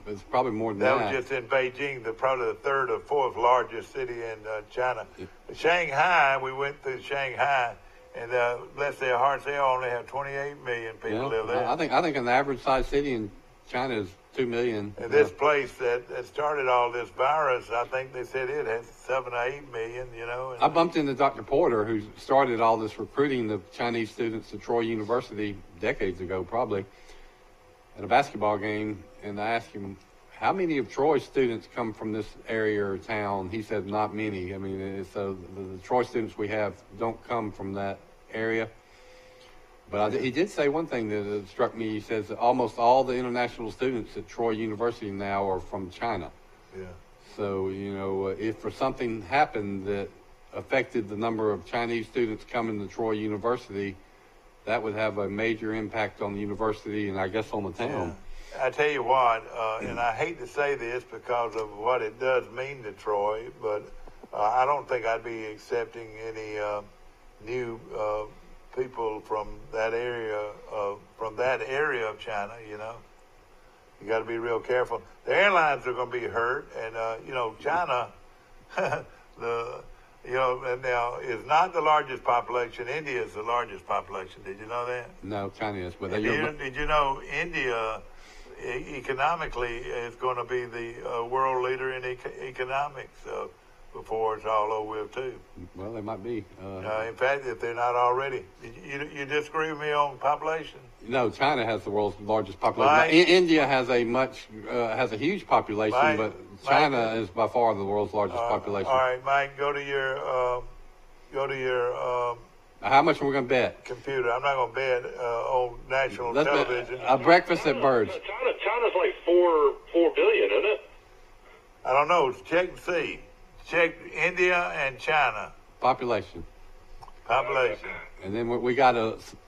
it's probably more than that. That was just in Beijing, probably the third or fourth largest city in China. Shanghai, we went through Shanghai, and bless their hearts, they only have 28 million people live there. I think an average sized city in China is 2 million. And this place that started all this virus, I think they said it had 7 or 8 million, you know. I bumped into Dr. Porter, who started all this recruiting of Chinese students to Troy University decades ago, probably, at a basketball game. And I asked him, how many of Troy's students come from this area or town? He said, not many. I mean, so the Troy students we have don't come from that area. But he did say one thing that struck me. He says that almost all the international students at Troy University now are from China. Yeah. So, you know, if for something happened that affected the number of Chinese students coming to Troy University, that would have a major impact on the university and I guess on the town. Yeah. I tell you what, and I hate to say this because of what it does mean to Troy, but I don't think I'd be accepting any new people from that area of China. You know, you got to be real careful. The airlines are going to be hurt, and you know, China, and now is not the largest population. India is the largest population. Did you know that? No, China is. But did you know India economically is going to be the world leader in economics before it's all over with too? Well, they might be. In fact, if they're not already. You disagree with me on population? No, China has the world's largest population. India has a huge population, but China is by far the world's largest population. All right, Mike, go to your how much are we going to bet? Computer. I'm not going to bet on national television. A breakfast at Bird's. China's like 4 billion, isn't it? I don't know. Check and see. Check India and China. Population. And then we got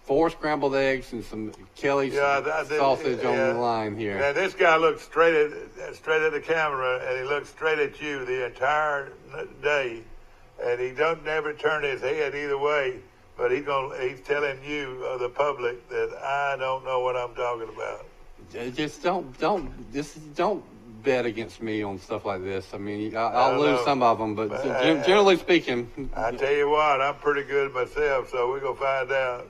4 scrambled eggs and some Kelly's sausage on the line here. Now this guy looks straight at the camera, and he looks straight at you the entire day, and he never turn his head either way. But he's telling you, the public, that I don't know what I'm talking about. Just don't bet against me on stuff like this. I mean, I'll lose some of them, but generally speaking. I tell you what, I'm pretty good myself, so we're going to find out.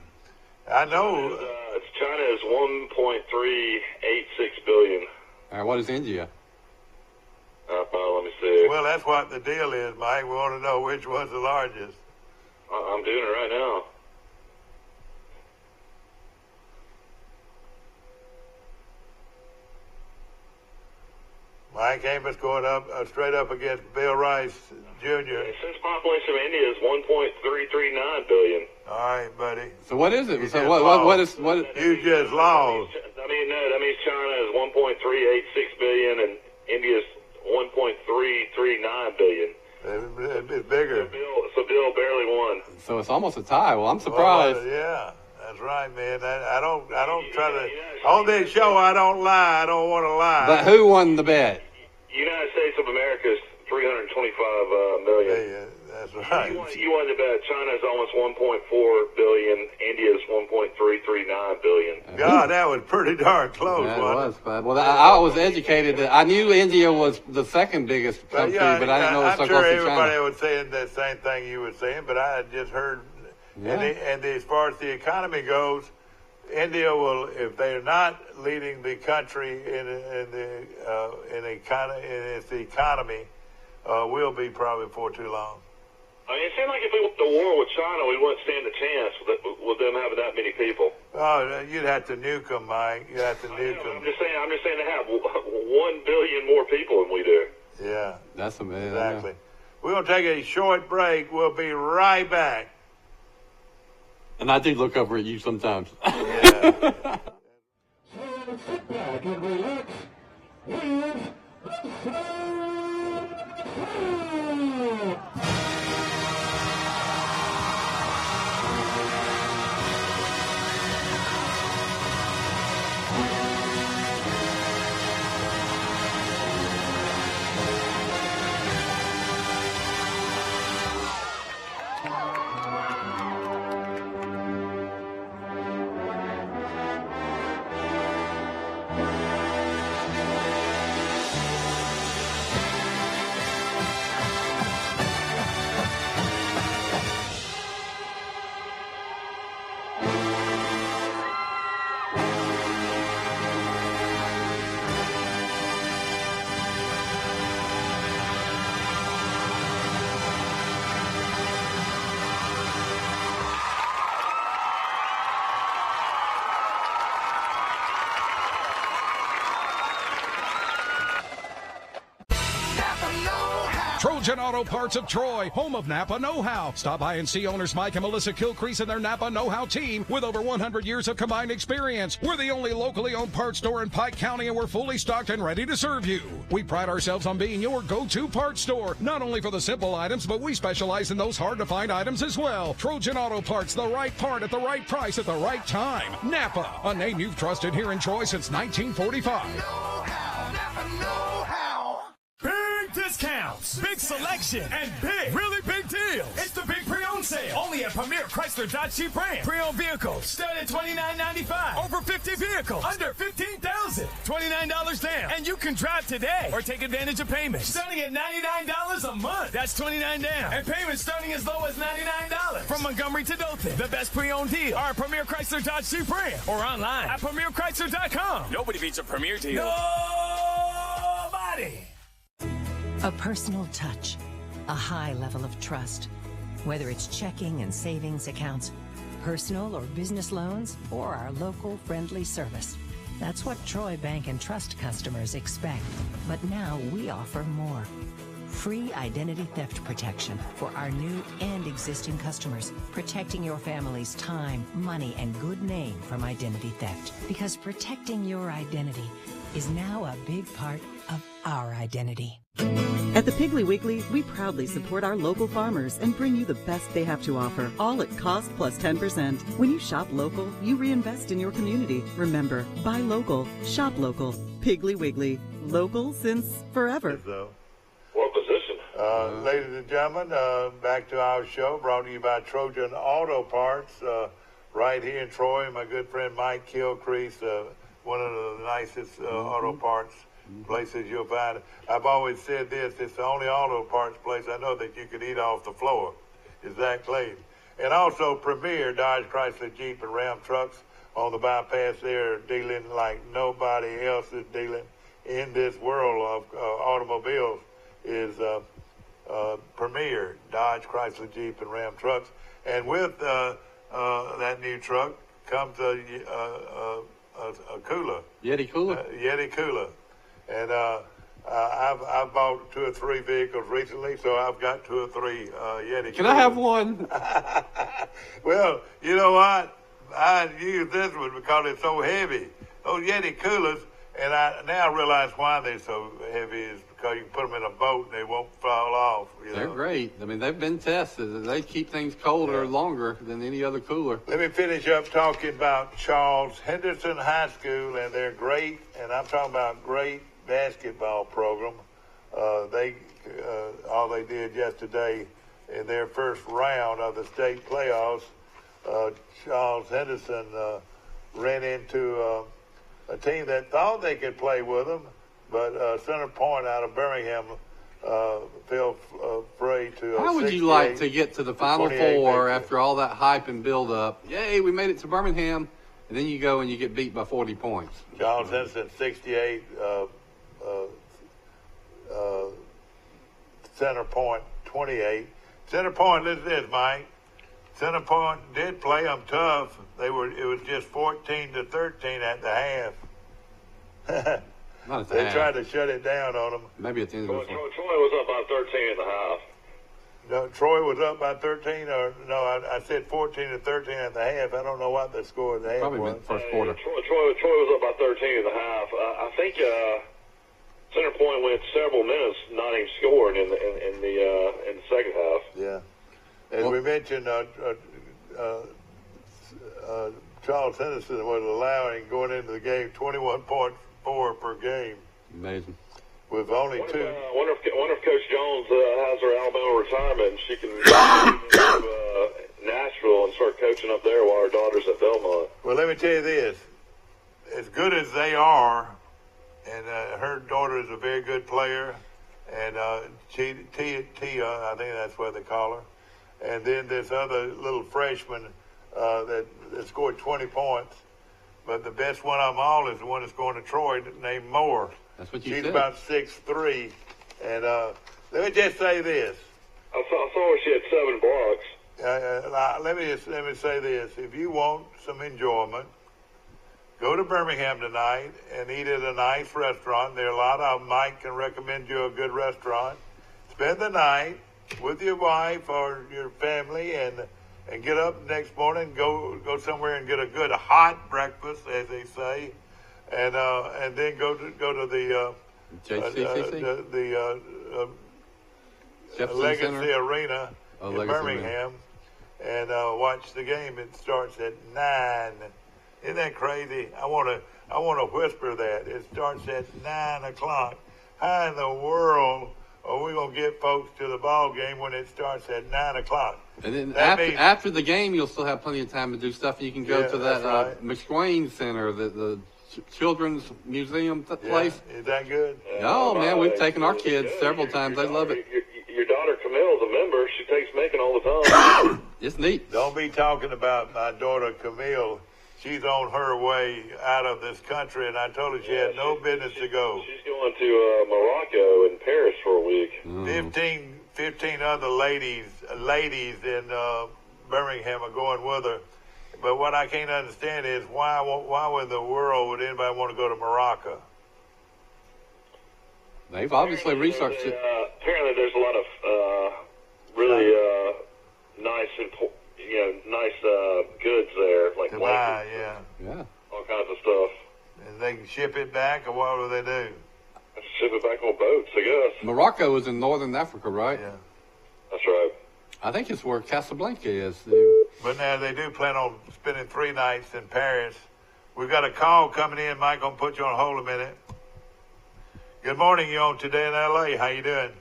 I know. China is 1.386 billion. All right, what is India? Let me see. Well, that's what the deal is, Mike. We want to know which one's the largest. I'm doing it right now. Mike Amos going up straight up against Bill Rice Jr. It says population of India is 1.339 billion. All right, buddy. So what is it? You so what is? You just lost. That means China is 1.386 billion and India is 1.339 billion. It's bigger. So Bill barely won. So it's almost a tie. Well, I'm surprised. Yeah, that's right, man. I don't try to. On this show, I don't lie. I don't want to lie. But who won the bet? United States of America is 325 million. Yeah, that's right. You won the bet. China's almost 1.4 billion. India's 1.339 billion. God, that was pretty darn close. Yeah, it was. Well, I was educated. I knew India was the second biggest country, but I didn't know it was so close to China. I'm sure everybody was saying the same thing you were saying, but I had just heard. Yeah. And as far as the economy goes, India will, if they're not leading the country in its economy, will be probably for too long. I mean, it seemed like if we went to war with China, we wouldn't stand a chance with them having that many people. Oh, you'd have to nuke them, Mike. You'd have to nuke them. I'm just saying they have 1 billion more people than we do. Yeah, that's amazing. Exactly. We're going to take a short break. We'll be right back. And I do look over at you sometimes. Yeah. So sit back and relax. Here's the show. Trojan Auto Parts of Troy, home of Napa know-how. Stop by and see owners Mike and Melissa Kilcrease and their Napa know-how team with over 100 years of combined experience. We're the only locally owned parts store in Pike County, and we're fully stocked and ready to serve you. We pride ourselves on being your go-to parts store, not only for the simple items, but we specialize in those hard-to-find items as well. Trojan Auto Parts, the right part at the right price at the right time. Napa, a name you've trusted here in Troy since 1945. Big discounts, big selection, and really big deals. It's the big pre-owned sale. Only at Premier Chrysler Dodge Jeep brand. Pre-owned vehicles start at $29.95. Over 50 vehicles under $15,000. $29 down. And you can drive today or take advantage of payments starting at $99 a month. That's $29 down. And payments starting as low as $99. From Montgomery to Dothan, the best pre-owned deal are Premier Chrysler Dodge Jeep brand or online at PremierChrysler.com. Nobody beats a Premier deal. Nobody. A personal touch, a high level of trust. Whether it's checking and savings accounts, personal or business loans, or our local friendly service. That's what Troy Bank and Trust customers expect. But now we offer more. Free identity theft protection for our new and existing customers, protecting your family's time, money, and good name from identity theft. Because protecting your identity is now a big part of our identity. At the Piggly Wiggly, we proudly support our local farmers and bring you the best they have to offer, all at cost plus 10%. When you shop local, you reinvest in your community. Remember, buy local, shop local. Piggly Wiggly, local since forever. What position? Ladies and gentlemen, back to our show, brought to you by Trojan Auto Parts, right here in Troy. My good friend Mike Kilcrease, one of the nicest auto parts places you'll find. I've always said this, it's the only auto parts place I know that you can eat off the floor. Is that clean? And also Premier Dodge, Chrysler, Jeep, and Ram trucks on the bypass there, dealing like nobody else is dealing in this world of automobiles is Premier Dodge, Chrysler, Jeep, and Ram trucks. And with that new truck comes a cooler. Yeti cooler? Yeti cooler. And I've bought 2 or 3 vehicles recently, so I've got 2 or 3 Yeti coolers. Can I have one? Well, you know what? I use this one because it's so heavy. Those Yeti coolers, and I now realize why they're so heavy is because you can put them in a boat and they won't fall off. They're great. I mean, they've been tested. They keep things colder longer than any other cooler. Let me finish up talking about Charles Henderson High School and their great, and I'm talking about great basketball program. All they did yesterday in their first round of the state playoffs, Charles Henderson ran into a team that thought they could play with them, but Center Point out of Birmingham fell prey to. How would you like to get to the Final Four after all that hype and build-up? Yay, we made it to Birmingham, and then you go and you get beat by 40 points. Charles Henderson 68. Center Point 28. Center Point, listen to this, Mike. Center Point did play them tough. It was just 14-13 at the half. Not at the They half. tried to shut it down on them. Maybe at the end of the Troy fourth. was up by 13 and a half. No, Troy was up by 13, or no, I said 14-13 at the half. I don't know what the score at the half Probably was. meant first quarter. Troy was up by 13 and a half. I think Center Point went several minutes not even scoring in the second half. Yeah. As we mentioned, Charles Henderson was allowing, going into the game, 21.4 per game. Amazing. With only Wonder 2. if Coach Jones has her Alabama retirement and she can move to Nashville and start coaching up there while her daughter's at Belmont. Well, let me tell you this. As good as they are, and her daughter is a very good player, and Tia, I think that's what they call her. And then this other little freshman that scored 20 points. But the best one of them all is the one that's going to Troy named Moore. That's what you She's said. about 6'3". And let me just say this. I saw she had 7 blocks. Let me say this. If you want some enjoyment, go to Birmingham tonight and eat at a nice restaurant. There are a lot of them. Mike can recommend you a good restaurant. spend the night with your wife or your family, and get up the next morning, go somewhere and get a good hot breakfast, as they say, and then go to the Legacy Arena in Birmingham and watch the game. It starts at 9. Isn't that crazy? I want to whisper that. It starts at 9 o'clock. How in the world are we going to get folks to the ball game when it starts at 9 o'clock? And then after the game, you'll still have plenty of time to do stuff. You can go to that McSwain Center, the Children's Museum place. Yeah. Is that good? Oh, man, we've taken our kids several times. They love it. Your daughter Camille's a member. She takes Macon all the time. It's neat. Don't be talking about my daughter Camille. She's on her way out of this country, and I told her she had no business to go. She's going to Morocco and Paris for a week. 15 other ladies in Birmingham are going with her. But what I can't understand is why in the world would anybody want to go to Morocco? They've obviously researched it. Apparently, there's a lot of really nice goods there, like blankets, all kinds of stuff. And they can ship it back, or what do they do? Ship it back on boats, I guess. Morocco is in northern Africa, right? Yeah. That's right. I think it's where Casablanca is. But now they do plan on spending 3 nights in Paris. We've got a call coming in. Mike, I'm going to put you on hold a minute. Good morning. You're on Today in L.A. How you doing?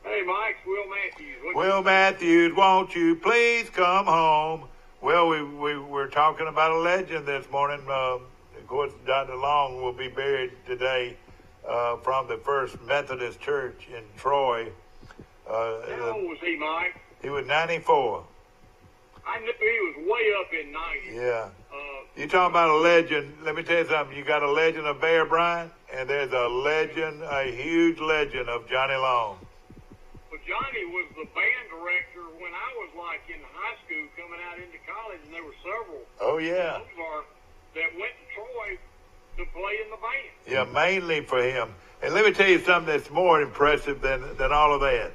Hey, Mike. Will Matthews. Will Matthews, won't you please come home? Well, we're talking about a legend this morning. Of course, Dr. Long will be buried today from the First Methodist Church in Troy. How old was he, Mike? He was 94. I knew he was way up in 90. Yeah. You talking about a legend. Let me tell you something. You got a legend of Bear Bryant, and there's a huge legend of Johnny Long. Well, Johnny was the band director when I was like in high school coming out into college, and there were several. Oh, yeah. That went to Troy to play in the band. Yeah, mainly for him. And let me tell you something that's more impressive than all of that.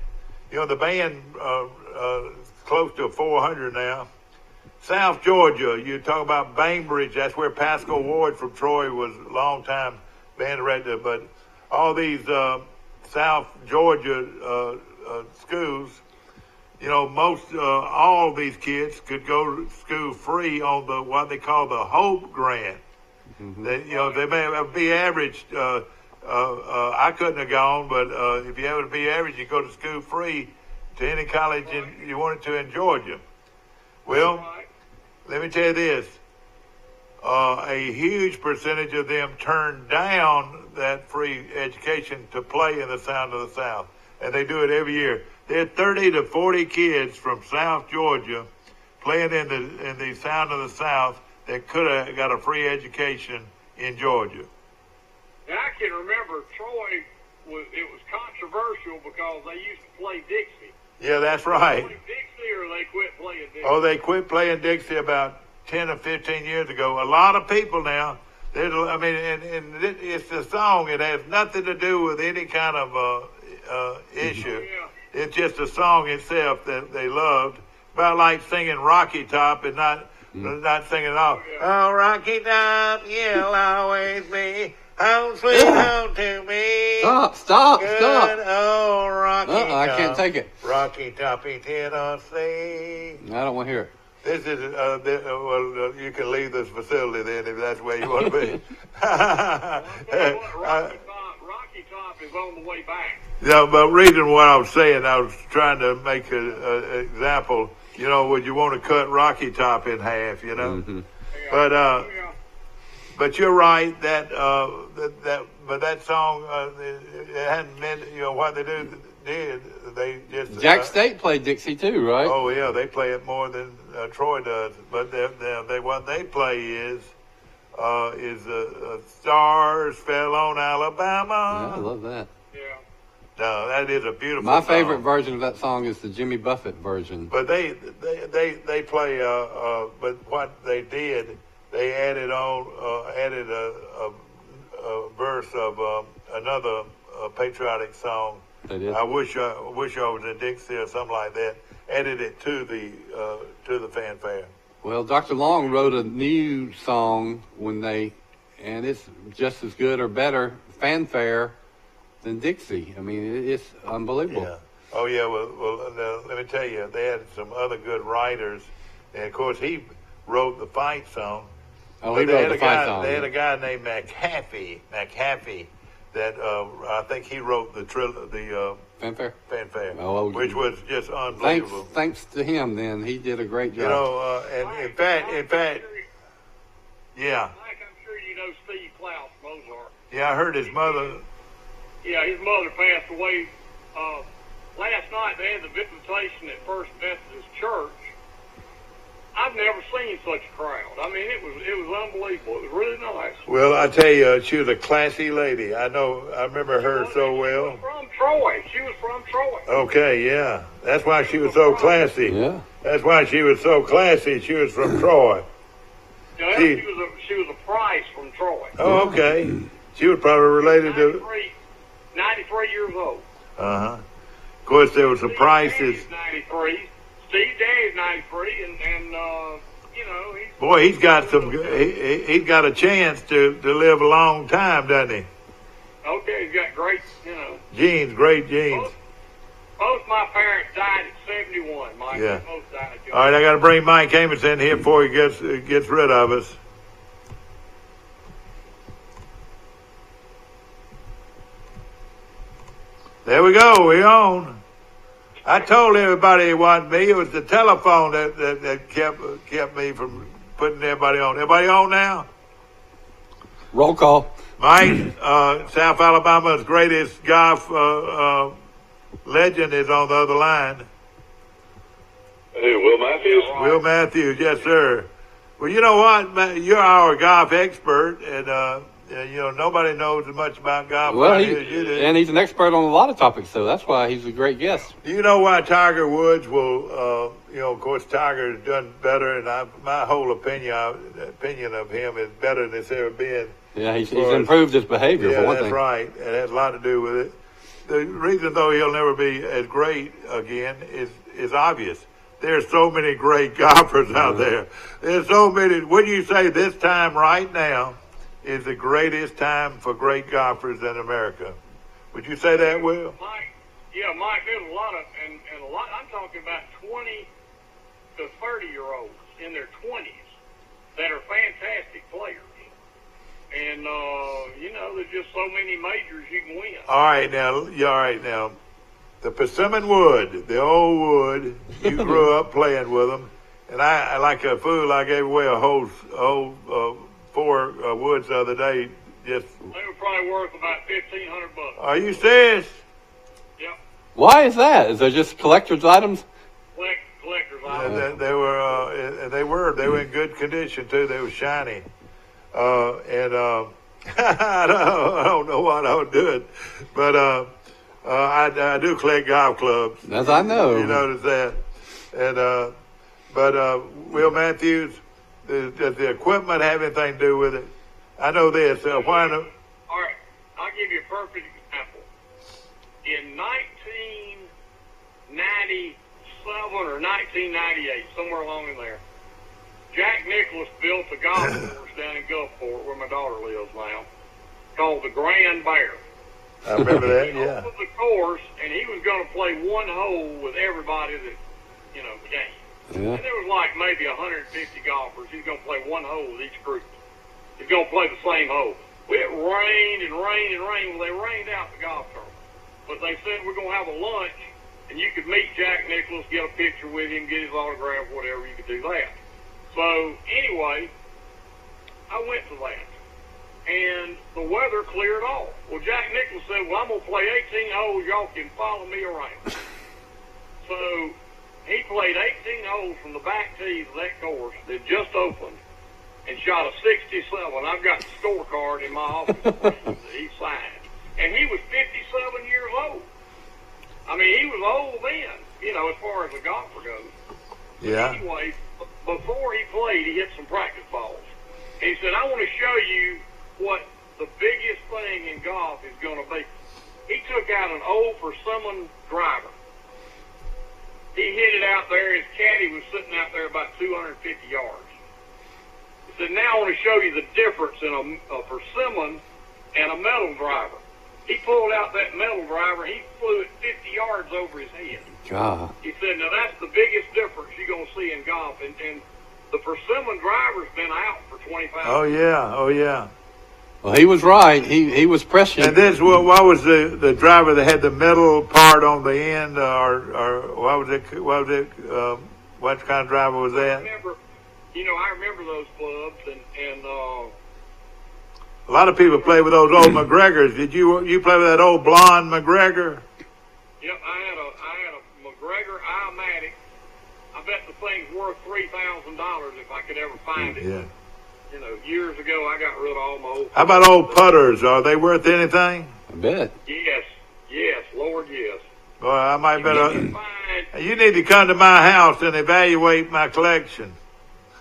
You know, the band is close to 400 now. South Georgia, you talk about Bainbridge, that's where Pascal Ward from Troy was a long-time band director. But all these South Georgia schools, you know, all these kids could go to school free on what they call the Hope Grant. Mm-hmm. They may be averaged. I couldn't have gone, but if you happen to be average, you go to school free to any college you wanted to in Georgia. Well, let me tell you this. A huge percentage of them turned down that free education to play in the Sound of the South, and they do it every year. There are 30 to 40 kids from South Georgia playing in the Sound of the South that could have got a free education in Georgia. Now, I can remember Troy it was controversial because they used to play Dixie. Yeah, that's right. Did they play Dixie or they quit playing Dixie? Oh, they quit playing Dixie about 10 or 15 years ago. A lot of people now, and it's a song. It has nothing to do with any kind of issue. Yeah. It's just a song itself that they loved. About like singing Rocky Top and not singing it all. Oh, Rocky Top, you'll always be home sweet home to me. Stop. Oh, Rocky Top. I can't take it. Rocky Top in Tennessee. I don't want to hear it. This is, you can leave this facility then if that's where you want to be. Rocky Top is on the way back. Yeah, but reading what I was saying, I was trying to make an example. You know, would you want to cut Rocky Top in half? You know, but you're right that that song it hadn't meant what they did. They just Jack State played Dixie too, right? Oh yeah, they play it more than Troy does. But what they play is Stars Fell on Alabama. Yeah, I love that. Yeah. No, that is a beautiful My song. favorite version of that song is the Jimmy Buffett version. But they play. But what they did, they added a verse of another patriotic song They did. I wish I was in Dixie or something like that. Added it to the fanfare. Well, Dr. Long wrote a new song and it's just as good or better fanfare than Dixie. I mean, it's unbelievable. Yeah. Oh yeah. Well, let me tell you, they had some other good writers, and of course he wrote the fight song. Oh, he wrote the fight song. They had a guy named McHaffey. That I think he wrote the fanfare, oh, which was just unbelievable. Thanks to him, then he did a great job. You know, and in fact, yeah. Mike, I'm sure you know Steve Klaus, Mozart. Yeah, I heard his mother. Yeah, his mother passed away last night. They had the visitation at First Methodist Church. I've never seen such a crowd. I mean, it was unbelievable. It was really nice. Well, I tell you, she was a classy lady. I remember her so well. She was from Troy. She was from Troy. Okay, yeah. That's why she was so classy. Yeah. That's why she was so classy. She was from Troy. Yeah, she was a Price from Troy. Oh, okay. She was probably related 93 years old. Uh-huh. Of course, there was some Prices. 93. Steve Danny's 93, and you know, he's got he's got a chance to live a long time, doesn't he? Okay, he's got great, great genes. Both my parents died at 71. Mike, yeah. Both died. All right, I got to bring Mike Amos in here before he gets rid of us. There we go. We're on. I told everybody it wasn't me. It was the telephone that kept me from putting everybody on. Everybody on now? Roll call. Mike, South Alabama's greatest golf legend is on the other line. Who, Will Matthews? Will Matthews, yes, sir. Well, you know what? You're our golf expert, and nobody knows as much about golf as you do. And he's an expert on a lot of topics, so that's why he's a great guest. Do you know why Tiger Woods will, of course, Tiger has done better, and my whole opinion of him is better than it's ever been. Yeah, he's improved his behavior, for one thing. Yeah, that's right. It has a lot to do with it. The reason, though, he'll never be as great again is obvious. There's so many great golfers out there. There's so many. Wouldn't you say this time right now is the greatest time for great golfers in America? Would you say that, Will? Mike, there's a lot of, and a lot, I'm talking about 20 to 30-year-olds in their 20s that are fantastic players. And, there's just so many majors you can win. All right, now. The Persimmon Wood, the old wood, you grew up playing with them. And I like a fool, I gave away a whole 4 woods the other day. They were probably worth about $1,500. Are you serious? Yep. Why is that? Is there just collector's items? Collector's items. They were in good condition too. They were shiny. I don't know what I would do it, but I do collect golf clubs. As I know. You notice that. And but Will Matthews, does the equipment have anything to do with it? I know this. All right, I'll give you a perfect example. In 1997 or 1998, somewhere along in there, Jack Nicklaus built a golf course down in Gulfport, where my daughter lives now, called the Grand Bear. I remember that, yeah. He opened the course, and he was going to play one hole with everybody that, came. Yeah. And there was like maybe 150 golfers. He's going to play one hole with each group. He's going to play the same hole. It rained and rained and rained. Well, they rained out the golf tournament. But they said we're going to have a lunch, and you could meet Jack Nicklaus, get a picture with him, get his autograph, whatever. You could do that. So, anyway, I went to that. And the weather cleared off. Well, Jack Nicklaus said, well, I'm going to play 18 holes. Y'all can follow me around. So he played 18 holes from the back tees of that course that just opened and shot a 67. I've got the scorecard in my office that he signed. And he was 57 years old. I mean, he was old then, as far as a golfer goes. Yeah. But anyway, before he played, he hit some practice balls. He said, I want to show you what the biggest thing in golf is going to be. he took out an old persimmon driver. He hit it out there. His caddy was sitting out there about 250 yards. He said, now I want to show you the difference in a persimmon and a metal driver. He pulled out that metal driver. He flew it 50 yards over his head. God. He said, now that's the biggest difference you're going to see in golf. And the persimmon driver's been out for 25 years. Oh, yeah. Oh, yeah. Well, he was right. He was prescient. And this, what was the driver that had the metal part on the end, or what was it? What kind of driver was that? I remember those clubs, and a lot of people play with those old McGregors. Did you play with that old blonde McGregor? Yep, I had a McGregor Iomatic. I bet the thing's worth $3,000 if I could ever find it. Yeah. Years ago, I got rid of all my old. How about old putters? Are they worth anything? I bet. Yes, Lord, yes. Well, I might better. You need to come to my house and evaluate my collection.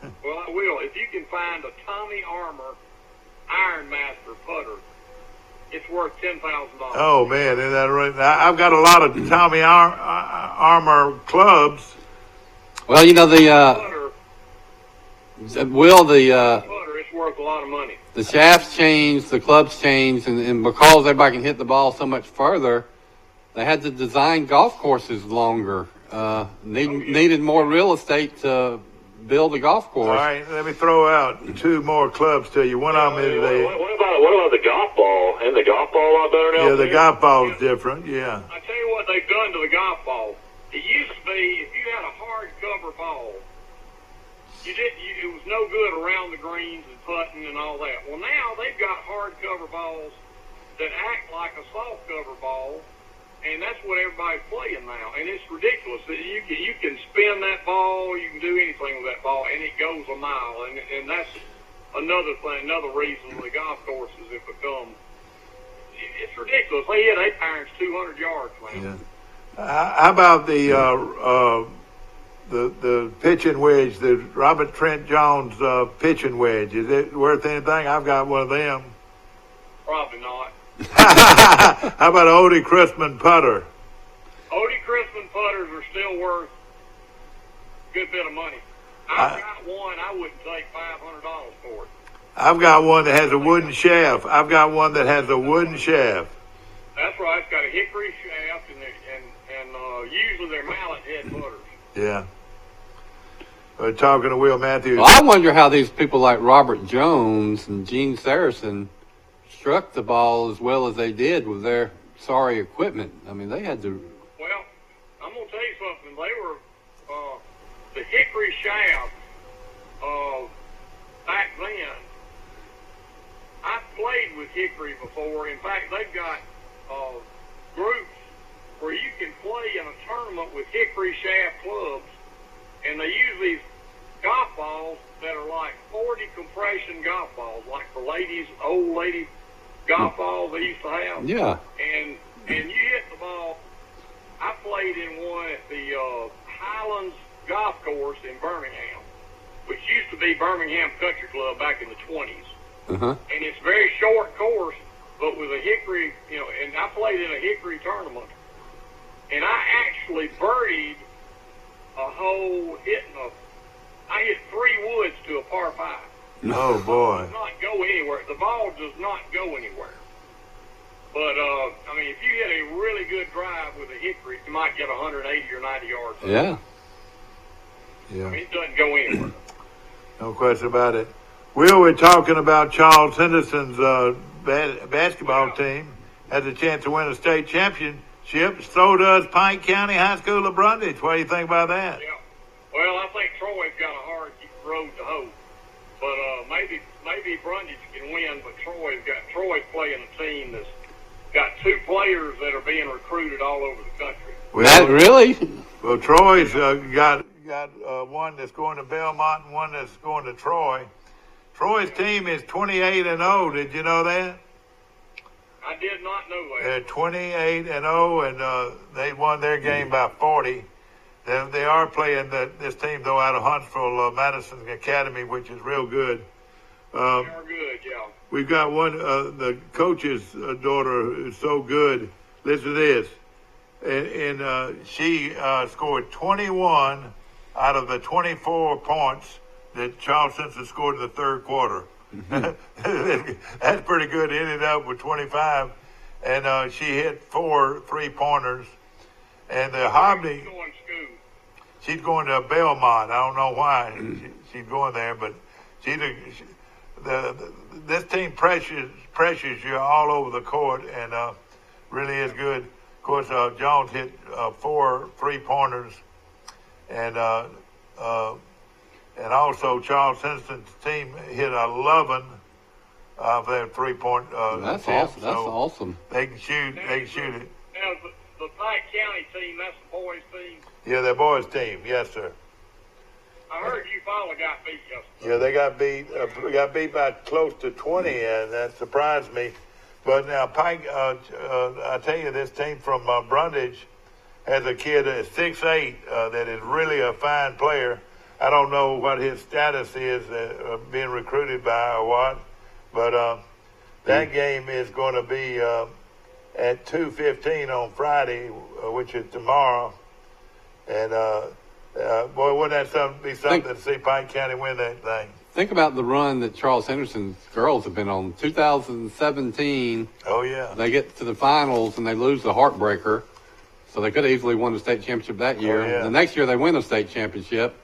Well, I will. If you can find a Tommy Armour Iron Master putter, it's worth $10,000. Oh man, isn't that right? I've got a lot of Tommy Armour clubs. Well, putter, it's worth a lot of money. The shafts changed, the clubs changed, and because everybody can hit the ball so much further, they had to design golf courses longer. Needed more real estate to build a golf course. All right, let me throw out two more clubs to you. One of them is What about the golf ball? And the golf ball a lot better now? Yeah, the golf ball is different. Yeah. I tell you what they've done to the golf ball. It used to be if you had a hard cover ball, it was no good around the greens and putting and all that. Well, now they've got hard cover balls that act like a soft cover ball, and that's what everybody's playing now. And it's ridiculous. You can spin that ball, you can do anything with that ball, and it goes a mile. And that's another thing, another reason the golf courses have become. It's ridiculous. They hit 8 irons 200 yards, man. Yeah. How about the pitching wedge, the Robert Trent Jones pitching wedge? Is it worth anything? I've got one of them. Probably not. How about an Odie Christman putter? Odie Christman putters are still worth a good bit of money. I've got one. I wouldn't take $500 for it. I've got one that has a wooden shaft. That's right. It's got a hickory shaft, and usually they're mallet head putters. Yeah. We're talking to Will Matthews. Well, I wonder how these people like Robert Jones and Gene Saracen struck the ball as well as they did with their sorry equipment. I mean, they had to. Well, I'm going to tell you something. They were the hickory shaft back then. I played with hickory before. In fact, they've got groups where you can play in a tournament with hickory shaft clubs, and they use these golf balls that are like 40 compression golf balls, like the old lady golf balls they used to have. Yeah. And you hit the ball. I played in one at the Highlands Golf Course in Birmingham, which used to be Birmingham Country Club back in the 20s. Uh-huh. And it's a very short course, but with a hickory, and I played in a hickory tournament. And I actually birdied a hole I hit 3 woods to a par 5. Oh, boy. It does not go anywhere. The ball does not go anywhere. But, if you hit a really good drive with a hickory, you might get 180 or 90 yards. Yeah. Yeah. It doesn't go anywhere. No question about it. Will, we're talking about Charles Henderson's basketball team has a chance to win a state championship. So does Pike County High School of Brundage. What do you think about that? Yeah. Well, I think Troy's got a hard road to hoe. But maybe Brundage can win, but Troy's playing a team that's got 2 players that are being recruited all over the country. Well, really? Well, Troy's got one that's going to Belmont and one that's going to Troy. Troy's team is 28-0. Did you know that? I did not know that. They're 28-0, and they won their game by 40. They are playing this team, though, out of Huntsville, Madison Academy, which is real good. They are good, yeah. We've got one, the coach's daughter is so good. listen to this. And she scored 21 out of the 24 points that Charles Simpson scored in the third quarter. That's pretty good. Ended up with 25. And she hit 4 3-pointers. And the Hobney, she's going to Belmont. I don't know why she's going there, but this team pressures you all over the court and really is good. Of course, Jones hit 4 3-pointers, and also Charles Simpson's team hit 11 of their 3-point That's attempts. awesome. That's awesome. They can shoot. They can shoot it. Now, the Pike County team, that's the boys' team. Yeah, their boys' team. Yes, sir. I heard Eufaula got beat yesterday. Yeah, they got beat by close to 20, and that surprised me. But now Pike, I tell you, this team from Brundage has a kid that's 6'8", that is really a fine player. I don't know what his status is, being recruited by or what, but that game is going to be at 2:15 on Friday, which is tomorrow. And boy, wouldn't that be something to see Pike County win that thing? Think about the run that Charles Henderson's girls have been on. 2017. Oh yeah. They get to the finals and they lose the heartbreaker, so they could have easily won the state championship that year. Oh, yeah. The next year they win the state championship.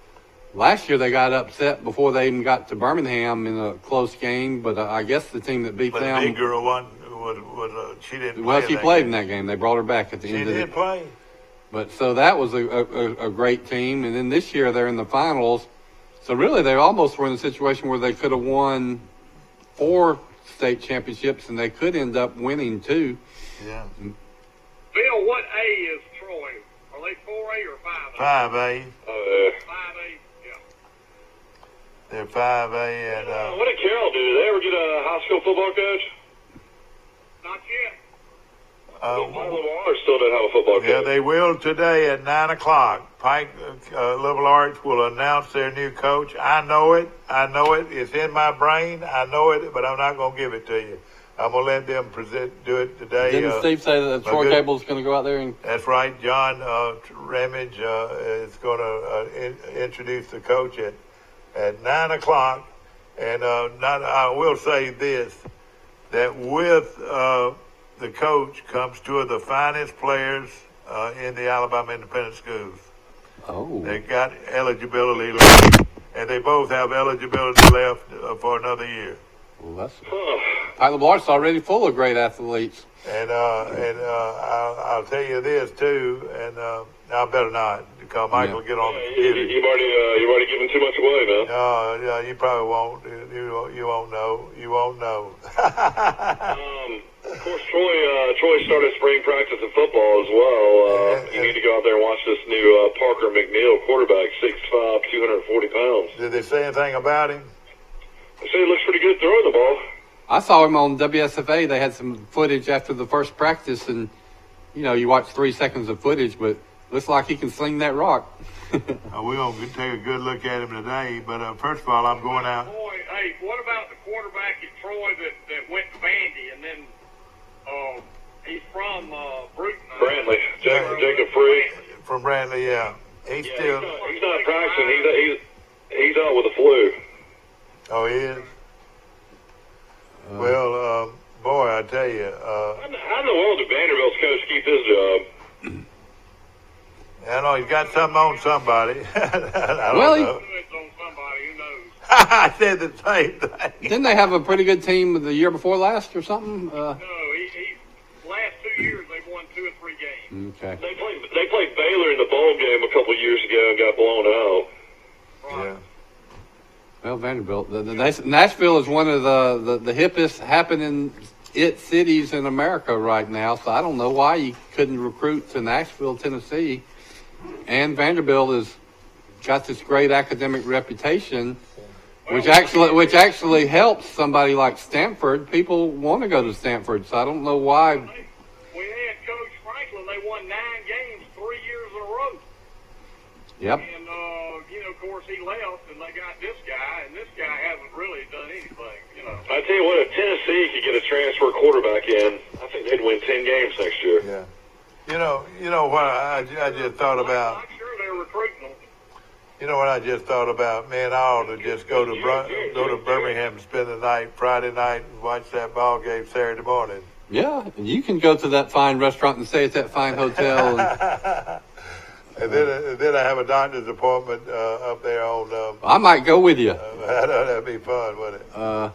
Last year they got upset before they even got to Birmingham in a close game, but I guess the team that beat But them. the big girl won. She didn't play. Well, she that played game. in that game. They brought her back at the end of it. She did play. But so that was a great team. And then this year they're in the finals. So really they almost were in a situation where they could have won 4 state championships and they could end up winning 2. Yeah. Bill, what A is Troy? Are they 4A or 5A? 5A. 5A, yeah. They're 5A. And what did Carroll do? Did they ever get a high school football coach? Not yet. Lamar still doesn't have a football coach. yeah, they will today at 9 o'clock. Pike Little Arch will announce their new coach. I know it. It's in my brain. I know it, but I'm not going to give it to you. I'm going to let them do it today. Didn't Steve say that Troy Cable's going to go out there and... That's right. John Ramage is going to introduce the coach at 9 o'clock. And I will say this, that with the coach comes 2 of the finest players in the Alabama Independent Schools. Oh. They got eligibility left, and they both have eligibility left for another year. Well, that's... Tyler Blart's already full of great athletes. And I'll tell you this too, and I better not, because Michael will get on the computer. You've already given too much away, man. Yeah, you probably won't. You won't know. You won't know. Of course, Troy started spring practice in football as well. You need to go out there and watch this new Parker McNeil quarterback, 6'5", 240 pounds. Did they say anything about him? They say he looks pretty good throwing the ball. I saw him on WSFA. They had some footage after the first practice, and, you watch 3 seconds of footage, but looks like he can sling that rock. We're going to take a good look at him today, but first of all, I'm going out. Boy, hey, what about the quarterback at Troy that went to Vandy, and then he's from Bruton? Brantley. Jacob Free. From Brantley, yeah. He's not practicing. He's out with the flu. Oh, he is? Well, boy, I tell you. How in the world did Vanderbilt's coach keep his job? I know he's got something on somebody. I don't know. It's on somebody, who knows? I said the same thing. Didn't they have a pretty good team the year before last or something? No, he last 2 years they've won 2 or 3 games. Okay. They played Baylor in the bowl game a couple years ago and got blown out. Right. Yeah. Well, Vanderbilt. Nashville is one of the hippest happening cities in America right now, so I don't know why you couldn't recruit to Nashville, Tennessee. And Vanderbilt has got this great academic reputation, which actually helps somebody like Stanford. People want to go to Stanford, so I don't know why. We had Coach Franklin. They won 9 games 3 years in a row. Yep. And, of course, he left, and they got this guy, and this guy hasn't really done anything, I tell you what, if Tennessee could get a transfer quarterback in, I think they'd win 10 games next year. Yeah. You know what I just thought about. I'm sure they're recruiting them. You know what I just thought about? Man, I ought to just go to Birmingham and spend the night Friday night and watch that ball game Saturday morning. Yeah, you can go to that fine restaurant and stay at that fine hotel. And then I have a doctor's appointment up there on. I might go with you. That'd be fun, wouldn't it?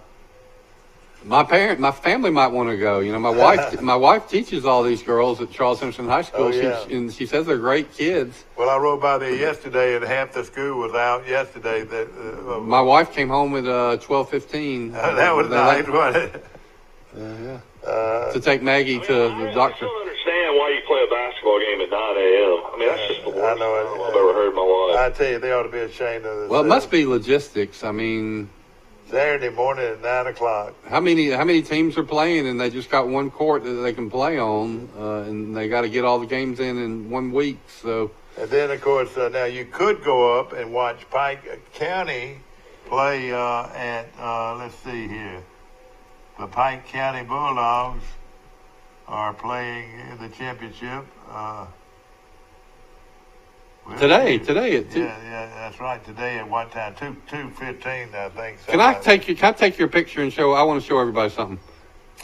My family might want to go. You know, my wife teaches all these girls at Charles Simpson High School. Oh, yeah. And she says they're great kids. Well, I rode by there yesterday, and half the school was out yesterday. My wife came home at 12:15. That was nice, wasn't it? Yeah. To take Maggie to the doctor. I don't understand why you play a basketball game at 9 a.m. I mean, that's just the worst I know thing I've ever heard in my life. I tell you, they ought to be ashamed of this. Well, it must be logistics. I mean, Saturday morning at 9 o'clock. how many teams are playing, and they just got one court that they can play on, and they got to get all the games in 1 week. So. And then, of course, now you could go up and watch Pike County play at, let's see here. The Pike County Bulldogs are playing in the championship. Today at 2. Yeah, that's right. Today at what time? 2:15, I think. Can I take your picture and show? I want to show everybody something.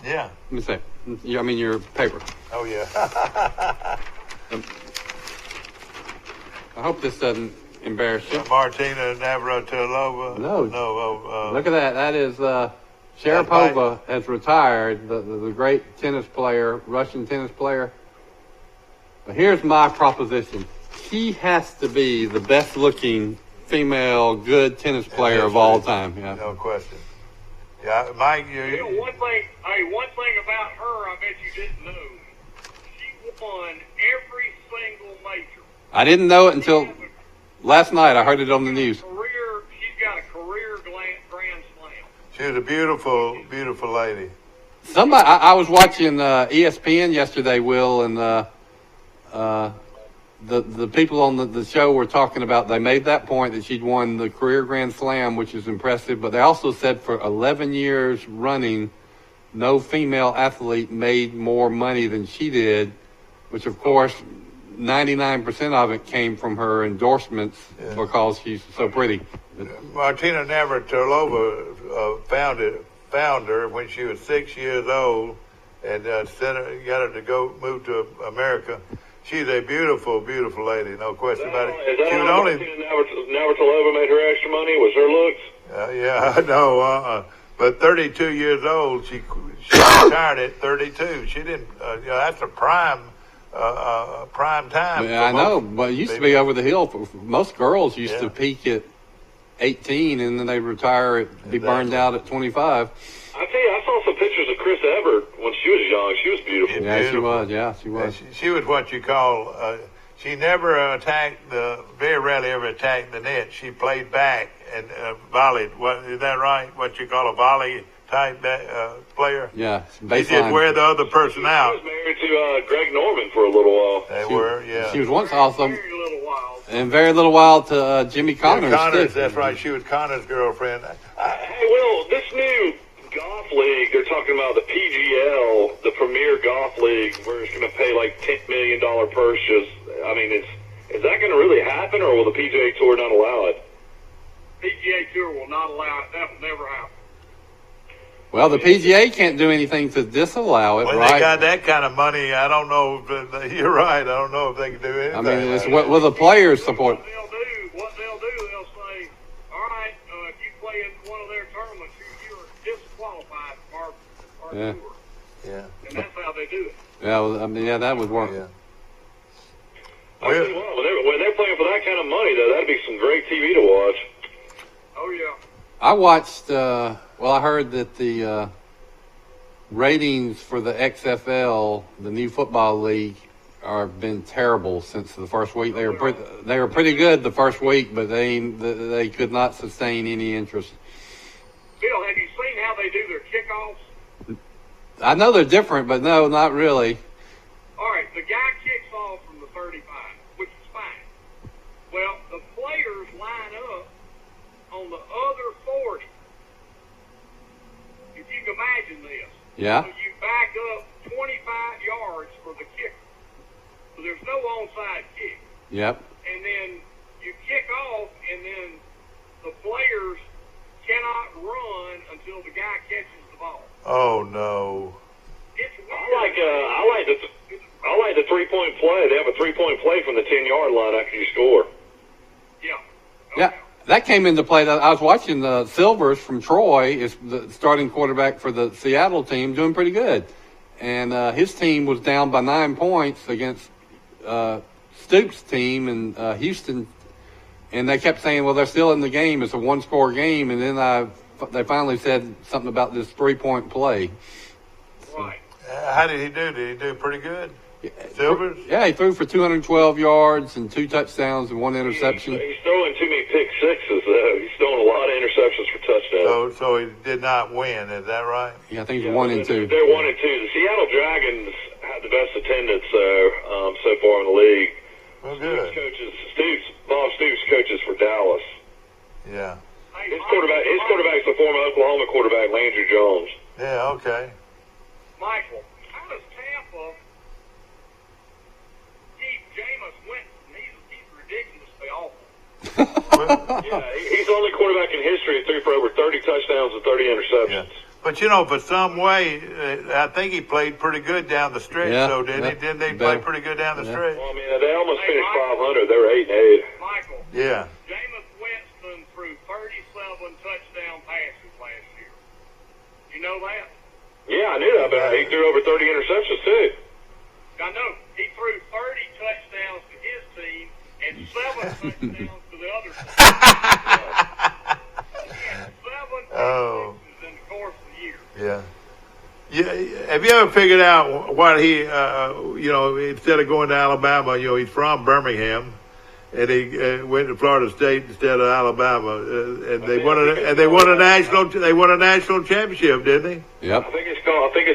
Yeah. Let me see. I mean your paper. Oh yeah. I hope this doesn't embarrass you. Martina Navratilova. No. Look at that. That is Sharapova has retired. The great tennis player, Russian tennis player. But here's my proposition. She has to be the best looking female good tennis player of all time. Yeah. No question. Yeah, Mike, one thing about her, I bet you didn't know. She won every single major. I didn't know it until last night. I heard it on the news. She's got a career Grand Slam. She was a beautiful, beautiful lady. Somebody, I was watching ESPN yesterday, Will, and the people on the show were talking about, they made that point that she'd won the career Grand Slam, which is impressive, but they also said for 11 years running, no female athlete made more money than she did, which of course 99% of it came from her endorsements because she's so pretty. Martina Navratilova found her when she was 6 years old and got her to move to America. She's a beautiful, beautiful lady, no question about it. Is that she was how only Navratilova made her extra money? Was her looks? yeah, no, but 32 years old, she retired at 32. She didn't. That's a prime time. Yeah, I know, but it used to be over the hill. Most girls used to peak at 18, and then they retire be burned out at 25. I tell you, I saw some pictures of Chris Evert when she was young. She was beautiful. Yeah, she was. Yeah, she was. She was what you call. She never very rarely ever attacked the net. She played back and volleyed. Is that right? What you call a volley type player? Yeah, she did wear the other person out. She was married to Greg Norman for a little while. They were, yeah. She was once also. Very little while. To Jimmy Connors. Jimmy Connors, that's right. She was Connors' girlfriend. Hey, Will, this new golf league, they're talking about the PGL, the Premier Golf League, where it's going to pay like $10 million purses. I mean, is that going to really happen, or will the PGA Tour not allow it? PGA Tour will not allow it. That will never happen. Well, the PGA can't do anything to disallow it, when right? They got that kind of money, I don't know. You're right. I don't know if they can do anything. I mean, it's what will the players support? What they'll do, they'll say, all right, if you play in one of their tournaments, you are disqualified from our tour. Yeah. And that's how they do it. Yeah, well, I mean, that would work. Yeah. When they're playing for that kind of money, though, that'd be some great TV to watch. Oh, yeah. I watched, I heard that the ratings for the XFL, the new football league, have been terrible since the first week. They were pretty good the first week, but they could not sustain any interest. Bill, have you seen how they do their kickoffs? I know they're different, but no, not really. All right, the guy kicks off from the 35, which is fine. Well, the players line up on the other 40. If you can imagine this. Yeah. So you back up 25 yards for the kicker. onside kick. Yep. And then you kick off, and then the players cannot run until the guy catches the ball. Oh no! It's weird. I like the 3-point play. They have a 3-point play from the 10-yard line after you score. Yeah. Yeah, that came into play. I was watching the Silvers from Troy, is the starting quarterback for the Seattle team, doing pretty good. And his team was down by 9 points against Stoops' team in Houston. And they kept saying, well, they're still in the game. It's a one-score game. And then they finally said something about this 3-point play. Right. How did he do? Did he do pretty good? Silvers? Yeah, he threw for 212 yards and 2 touchdowns and 1 interception. He's throwing too many pick sixes, though. He's throwing a lot of interceptions for touchdowns. So he did not win. Is that right? Yeah, I think he's 1 and 2. They're 1 and 2. The Seattle Dragons had the best attendance so far in the league. Well, good. Bob Stoops coaches for Dallas. Yeah. His quarterback's the former Oklahoma quarterback, Landry Jones. Yeah. Okay. Michael, how does Tampa keep Jameis Winston? He's ridiculously awful. Yeah, he's the only quarterback in history that threw for over 30 touchdowns and 30 interceptions. Yeah. But, you know, for some way, I think he played pretty good down the stretch, didn't he? Didn't they play pretty good down the stretch? Well, I mean, they almost finished 500. They were 8-8. Michael. Yeah. Jameis Winston threw 37 touchdown passes last year. You know that? Yeah, I knew that, but he threw over 30 interceptions, too. I know. He threw 30 touchdowns to his team and 7 touchdowns to the other team. He had 7 in the course of the year. Yeah. Yeah. Have you ever figured out what he, instead of going to Alabama, he's from Birmingham, and he went to Florida State instead of Alabama, and they won a national championship, didn't they? Yep. I think it's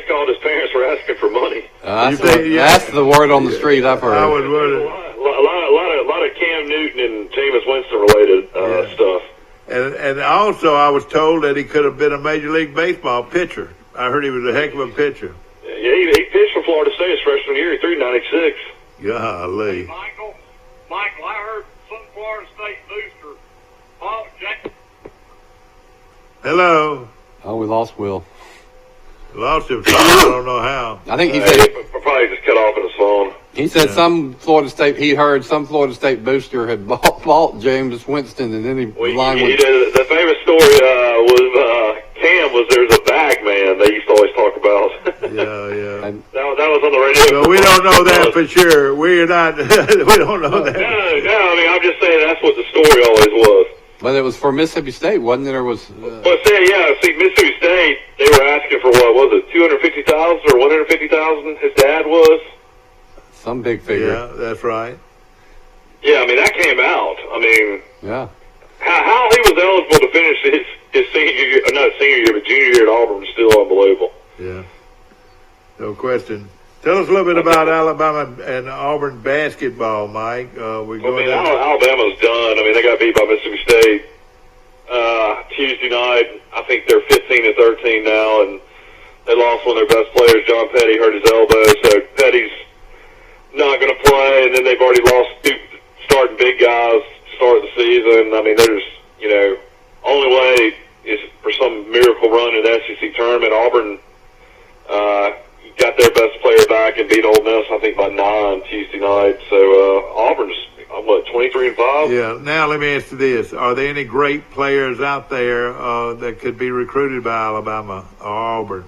called his parents were asking for money. That's the word on the street I've heard. I was wondering. A lot of Cam Newton and Jameis Winston related stuff. And also, I was told that he could have been a Major League Baseball pitcher. I heard he was a heck of a pitcher. Yeah, he pitched for Florida State his freshman year. He threw 96. Golly. Michael, I heard some Florida State booster. Hello. Oh, we lost Will. Lost him. I don't know how. I think he said probably just cut off on his phone. He said he heard some Florida State booster had bought Jameis Winston, and then the famous story was Cam was there's a bag man they used to always talk about. Yeah. And that was on the radio. Well, we don't know that for sure. We're not. We don't know that. No. I mean, I'm just saying that's what the story always was. But it was for Mississippi State, wasn't it? Or was? Mississippi State. They were asking for what was it, 250,000 or 150,000? His dad was. Some big figure. Yeah, that's right. Yeah, I mean, that came out. I mean, yeah. How he was eligible to finish his senior year, not senior year, but junior year at Auburn is still unbelievable. Yeah. No question. Tell us a little bit about Alabama and Auburn basketball, Mike. Alabama's done. I mean, they got beat by Mississippi State Tuesday night. I think they're 15-13 now, and they lost one of their best players. John Petty hurt his elbow, so Petty's not going to play, and then they've already lost 2 starting big guys to start the season. I mean, there's, only way is for some miracle run in the SEC tournament. Auburn got their best player back and beat Ole Miss, I think, by 9 Tuesday night. So Auburn's, 23-5? Yeah. Now let me ask you this. Are there any great players out there that could be recruited by Alabama or Auburn?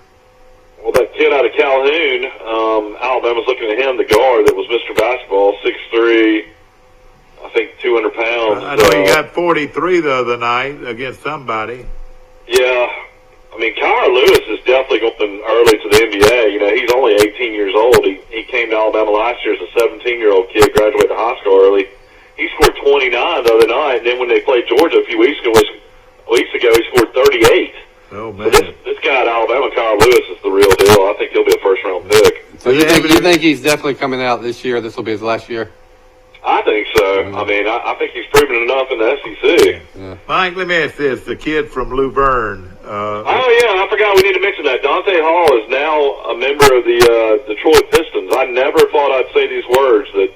Well, that kid out of Calhoun, Alabama's looking at him, the guard that was Mr. Basketball, 6'3", I think 200 pounds. I know he got 43 the other night against somebody. Yeah. I mean, Kyra Lewis is definitely going early to the NBA. He's only 18 years old. He came to Alabama last year as a 17-year-old kid, graduated high school early. He scored 29 the other night, and then when they played Georgia a few weeks ago, he scored 38. Oh, man. So this guy at Alabama, Kyra Lewis, is the real deal. I think he'll be a first-round pick. So you think he's definitely coming out this year? This will be his last year? I think so. Mm-hmm. I mean, I think he's proven enough in the SEC. Yeah. Mike, let me ask this. The kid from Luverne. I forgot we need to mention that. Dante Hall is now a member of the Detroit Pistons. I never thought I'd say these words, that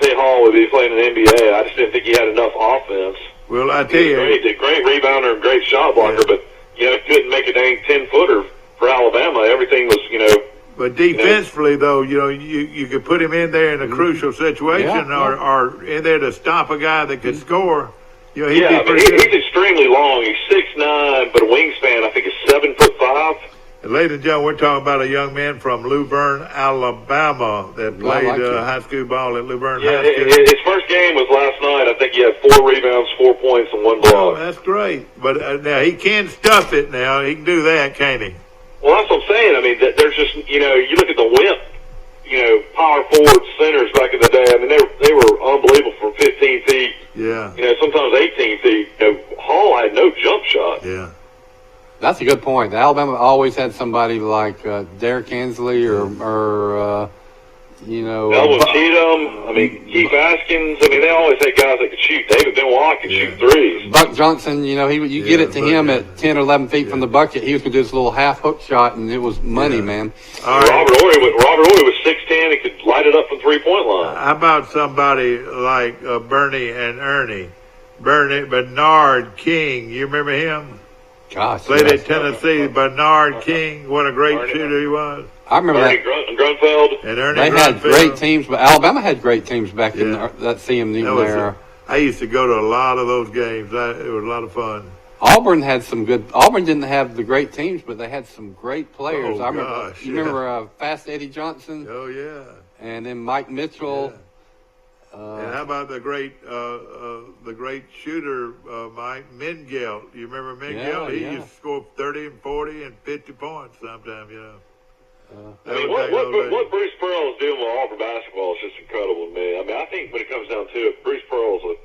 Dante Hall would be playing in the NBA. I just didn't think he had enough offense. Well, I tell you, great rebounder and great shot blocker, but couldn't make a dang 10-footer for Alabama. Everything was, But defensively, though, you could put him in there in a crucial situation, or in there to stop a guy that could score. He'd be pretty good. He's extremely long. He's 6'9", but a wingspan I think is 7'5". And ladies and gentlemen, we're talking about a young man from Luverne, Alabama, that played high school ball at Luverne High School. His first game was last night. I think he had 4 rebounds, 4 points, and 1 block. Oh, that's great. But now he can stuff it now. He can do that, can't he? Well, that's what I'm saying. I mean, there's just, you look at the wimp, power forward centers back in the day. I mean, they were unbelievable from 15 feet. Yeah. Sometimes 18 feet. Hall had no jump shot. Yeah. That's a good point. Alabama always had somebody like Derrick Hensley or Elvin Cheatham. I mean, Keith Askins. I mean, they always had guys that could shoot. David Benoit could shoot threes. Buck Johnson, you get it to him at 10 or 11 feet from the bucket. He was going to do this little half hook shot, and it was money, man. All right. Robert Ory was 6'10" and could light it up from 3-point line. How about somebody like Bernie and Ernie? Bernard King, you remember him? Gosh. Played at Tennessee. Bernard King, what a great shooter he was. I remember Ernie that. And Ernie they Grunfeld. had great teams, but Alabama had great teams back in that CMU era. I used to go to a lot of those games. It was a lot of fun. Auburn had some good. Auburn didn't have the great teams, but they had some great players. Oh, I remember. gosh, You remember Fast Eddie Johnson? Oh yeah. And then Mike Mitchell. And how about the great shooter, Mike Mengelt? You remember Mengelt? He used to score 30 and 40 and 50 points sometimes, I mean, what Bruce Pearl is doing with Auburn basketball is just incredible to me. I mean, I think when it comes down to it, Bruce Pearl's a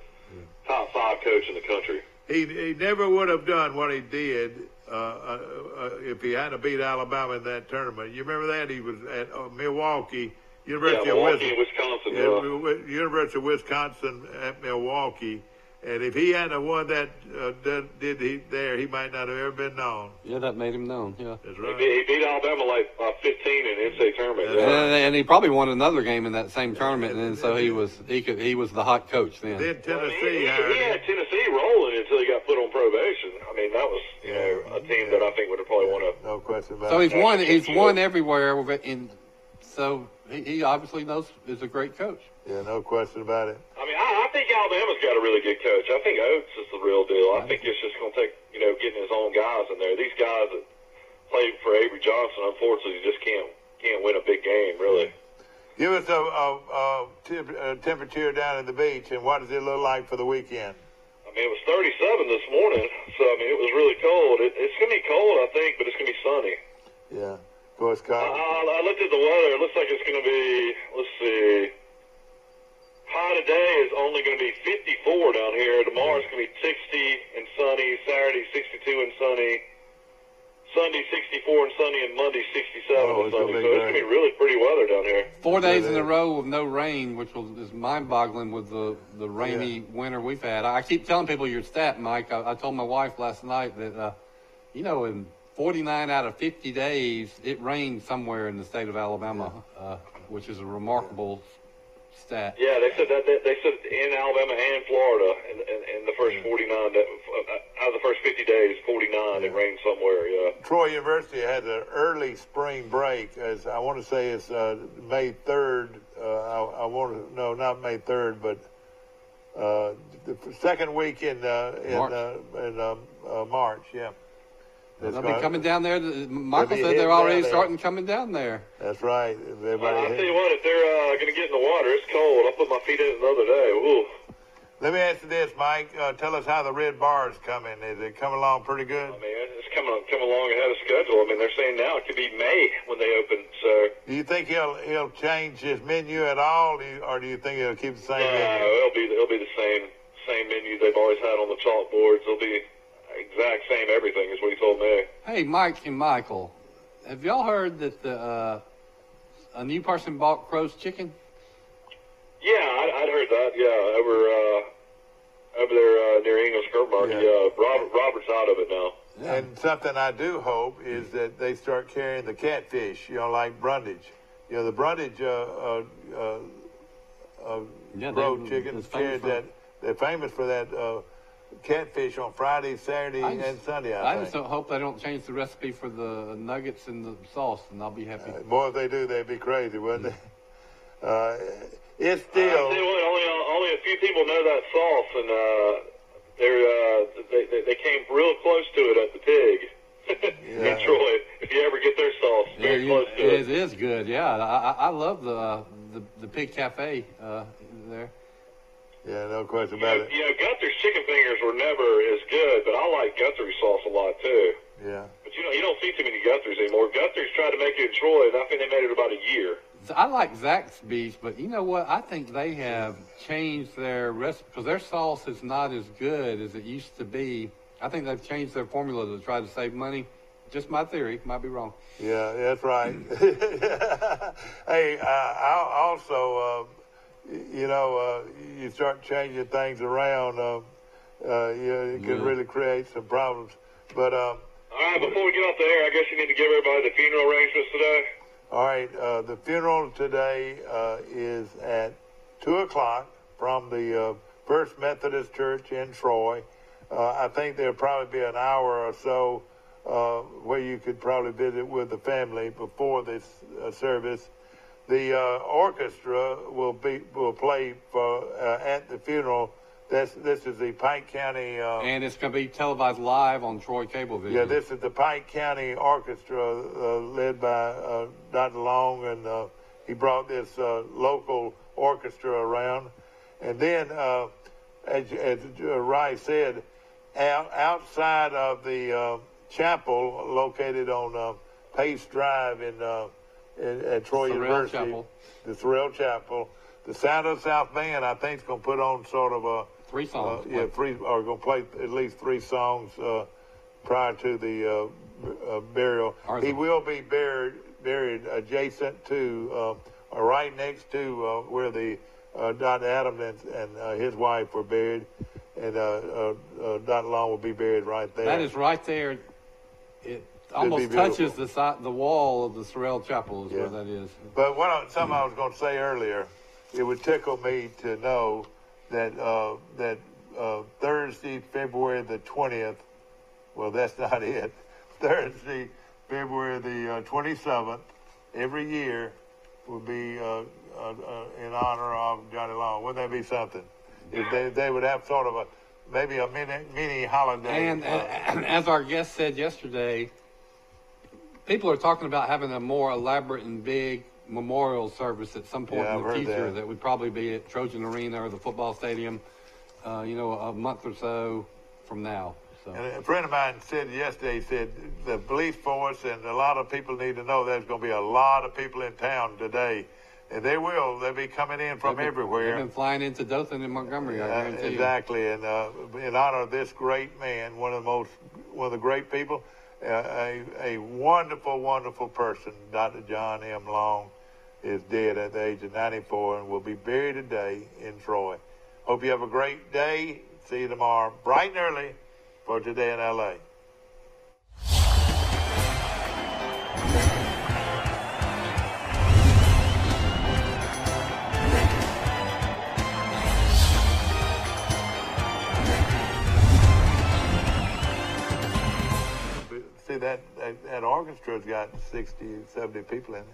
top 5 coach in the country. He never would have done what he did if he hadn't beat Alabama in that tournament. You remember that? He was at Milwaukee. University of Wisconsin. University of Wisconsin at Milwaukee. And if he hadn't won that, he might not have ever been known. Yeah, that made him known. Yeah, that's right. He beat Alabama like 15 in the NCAA tournament. And he probably won another game in that same tournament, and then so he was the hot coach then. Then Tennessee he had Tennessee rolling until he got put on probation. I mean, that was a team that I think would have probably won a. No question about it. So he's won everywhere, so he obviously is a great coach. Yeah, no question about it. I mean, I think Alabama's got a really good coach. I think Oates is the real deal. I think it's just going to take, getting his own guys in there. These guys that played for Avery Johnson, unfortunately, just can't win a big game, really. Give us a temperature down at the beach, and what does it look like for the weekend? I mean, it was 37 this morning, so, I mean, it was really cold. It's going to be cold, I think, but it's going to be sunny. Yeah. Of course, I looked at the weather. It looks like it's going to be, let's see, high today is only going to be 54 down here. Tomorrow it's going to be 60 and sunny. Saturday 62 and sunny. Sunday 64 and sunny, and Monday 67 and sunny. So it's going to be really pretty weather down here. 4 days in a row with no rain, which is mind-boggling with the rainy winter we've had. I keep telling people your stat, Mike. I told my wife last night that in 49 out of 50 days, it rained somewhere in the state of Alabama, which is a remarkable stat. Yeah, they said in Alabama and Florida in the first 49 out of the first 50 days, 49 it rained somewhere. Yeah. Troy University had an early spring break, as I want to say it's May 3rd. Not May 3rd, but the second week in March. Yeah. They'll be coming down there. Michael said they're already starting coming down there. That's right. I'll tell you what, if they're going to get in the water, it's cold. I put my feet in it the other day. Ooh. Let me ask you this, Mike. Tell us how the Red Bar's coming. Is it coming along pretty good? I mean, it's coming along ahead of schedule. I mean, they're saying now it could be May when they open. So. Do you think he'll change his menu at all, or do you think he'll keep the same menu? No, it'll be the same menu they've always had on the chalkboards. It'll be exact same everything is what he told me. Hey, Mike and Michael, have y'all heard that a new person bought Crow's Chicken? Yeah, I'd heard that. Yeah, over there near English Skirt Market. Yeah, Robert's out of it now. Yeah. And something I do hope is that they start carrying the catfish, like Brundage. The Brundage grilled chicken. They're famous for that catfish on Friday, Saturday, and Sunday. I just hope they don't change the recipe for the nuggets and the sauce, and I'll be happy. Boy, if they do, they'd be crazy, wouldn't they? It's still. Only a few people know that sauce, and they came real close to it at the Pig. In Troy, if you ever get their sauce, very close to it. It is good, yeah. I love the Pig Cafe there. Yeah, no question about it. Guthrie's chicken fingers were never as good, but I like Guthrie's sauce a lot too. Yeah. But you don't see too many Guthrie's anymore. Guthrie's tried to make it in Troy, and I think they made it about a year. I like Zaxby's, but you know what? I think they have changed their recipe because their sauce is not as good as it used to be. I think they've changed their formula to try to save money. Just my theory. Might be wrong. Yeah, that's right. Hey, I also, you start changing things around, it can really create some problems. But all right, before we get off the air, I guess you need to give everybody the funeral arrangements today. All right, the funeral today is at 2 o'clock from the First Methodist Church in Troy. I think there'll probably be an hour or so where you could probably visit with the family before this service. The orchestra will play at the funeral. This is the Pike County. And it's going to be televised live on Troy Cablevision. Yeah, this is the Pike County Orchestra led by Dr. Long, and he brought this local orchestra around. And then, as Rai said, outside of the chapel located on Pace Drive at Troy University, the Sorrell Chapel, the Sound of the South Band, I think, is going to put on sort of a 3 songs. are going to play at least 3 songs prior to the burial. He will be buried adjacent to, or right next to where the Dr. Adams and his wife were buried, and Dr. Long will be buried right there. That is right there. It almost touches the wall of the Sorrell Chapel is where that is. But something I was going to say earlier, it would tickle me to know that Thursday, February the 20th, well, that's not it. Thursday, February the 27th, every year would be in honor of Johnny Long. Wouldn't that be something? If they would have sort of maybe a mini holiday. And as our guest said yesterday, people are talking about having a more elaborate and big memorial service at some point in the future that would probably be at Trojan Arena or the football stadium, a month or so from now. So. And a friend of mine said yesterday, the police force and a lot of people need to know there's going to be a lot of people in town today. And they will. They'll be coming in from everywhere. They've been flying into Dothan and Montgomery, I guarantee you. Exactly. And in honor of this great man, one of the great people, a wonderful, wonderful person, Dr. John M. Long, is dead at the age of 94 and will be buried today in Troy. Hope you have a great day. See you tomorrow, bright and early, for Today in L.A. See, that orchestra's got 60, 70 people in it.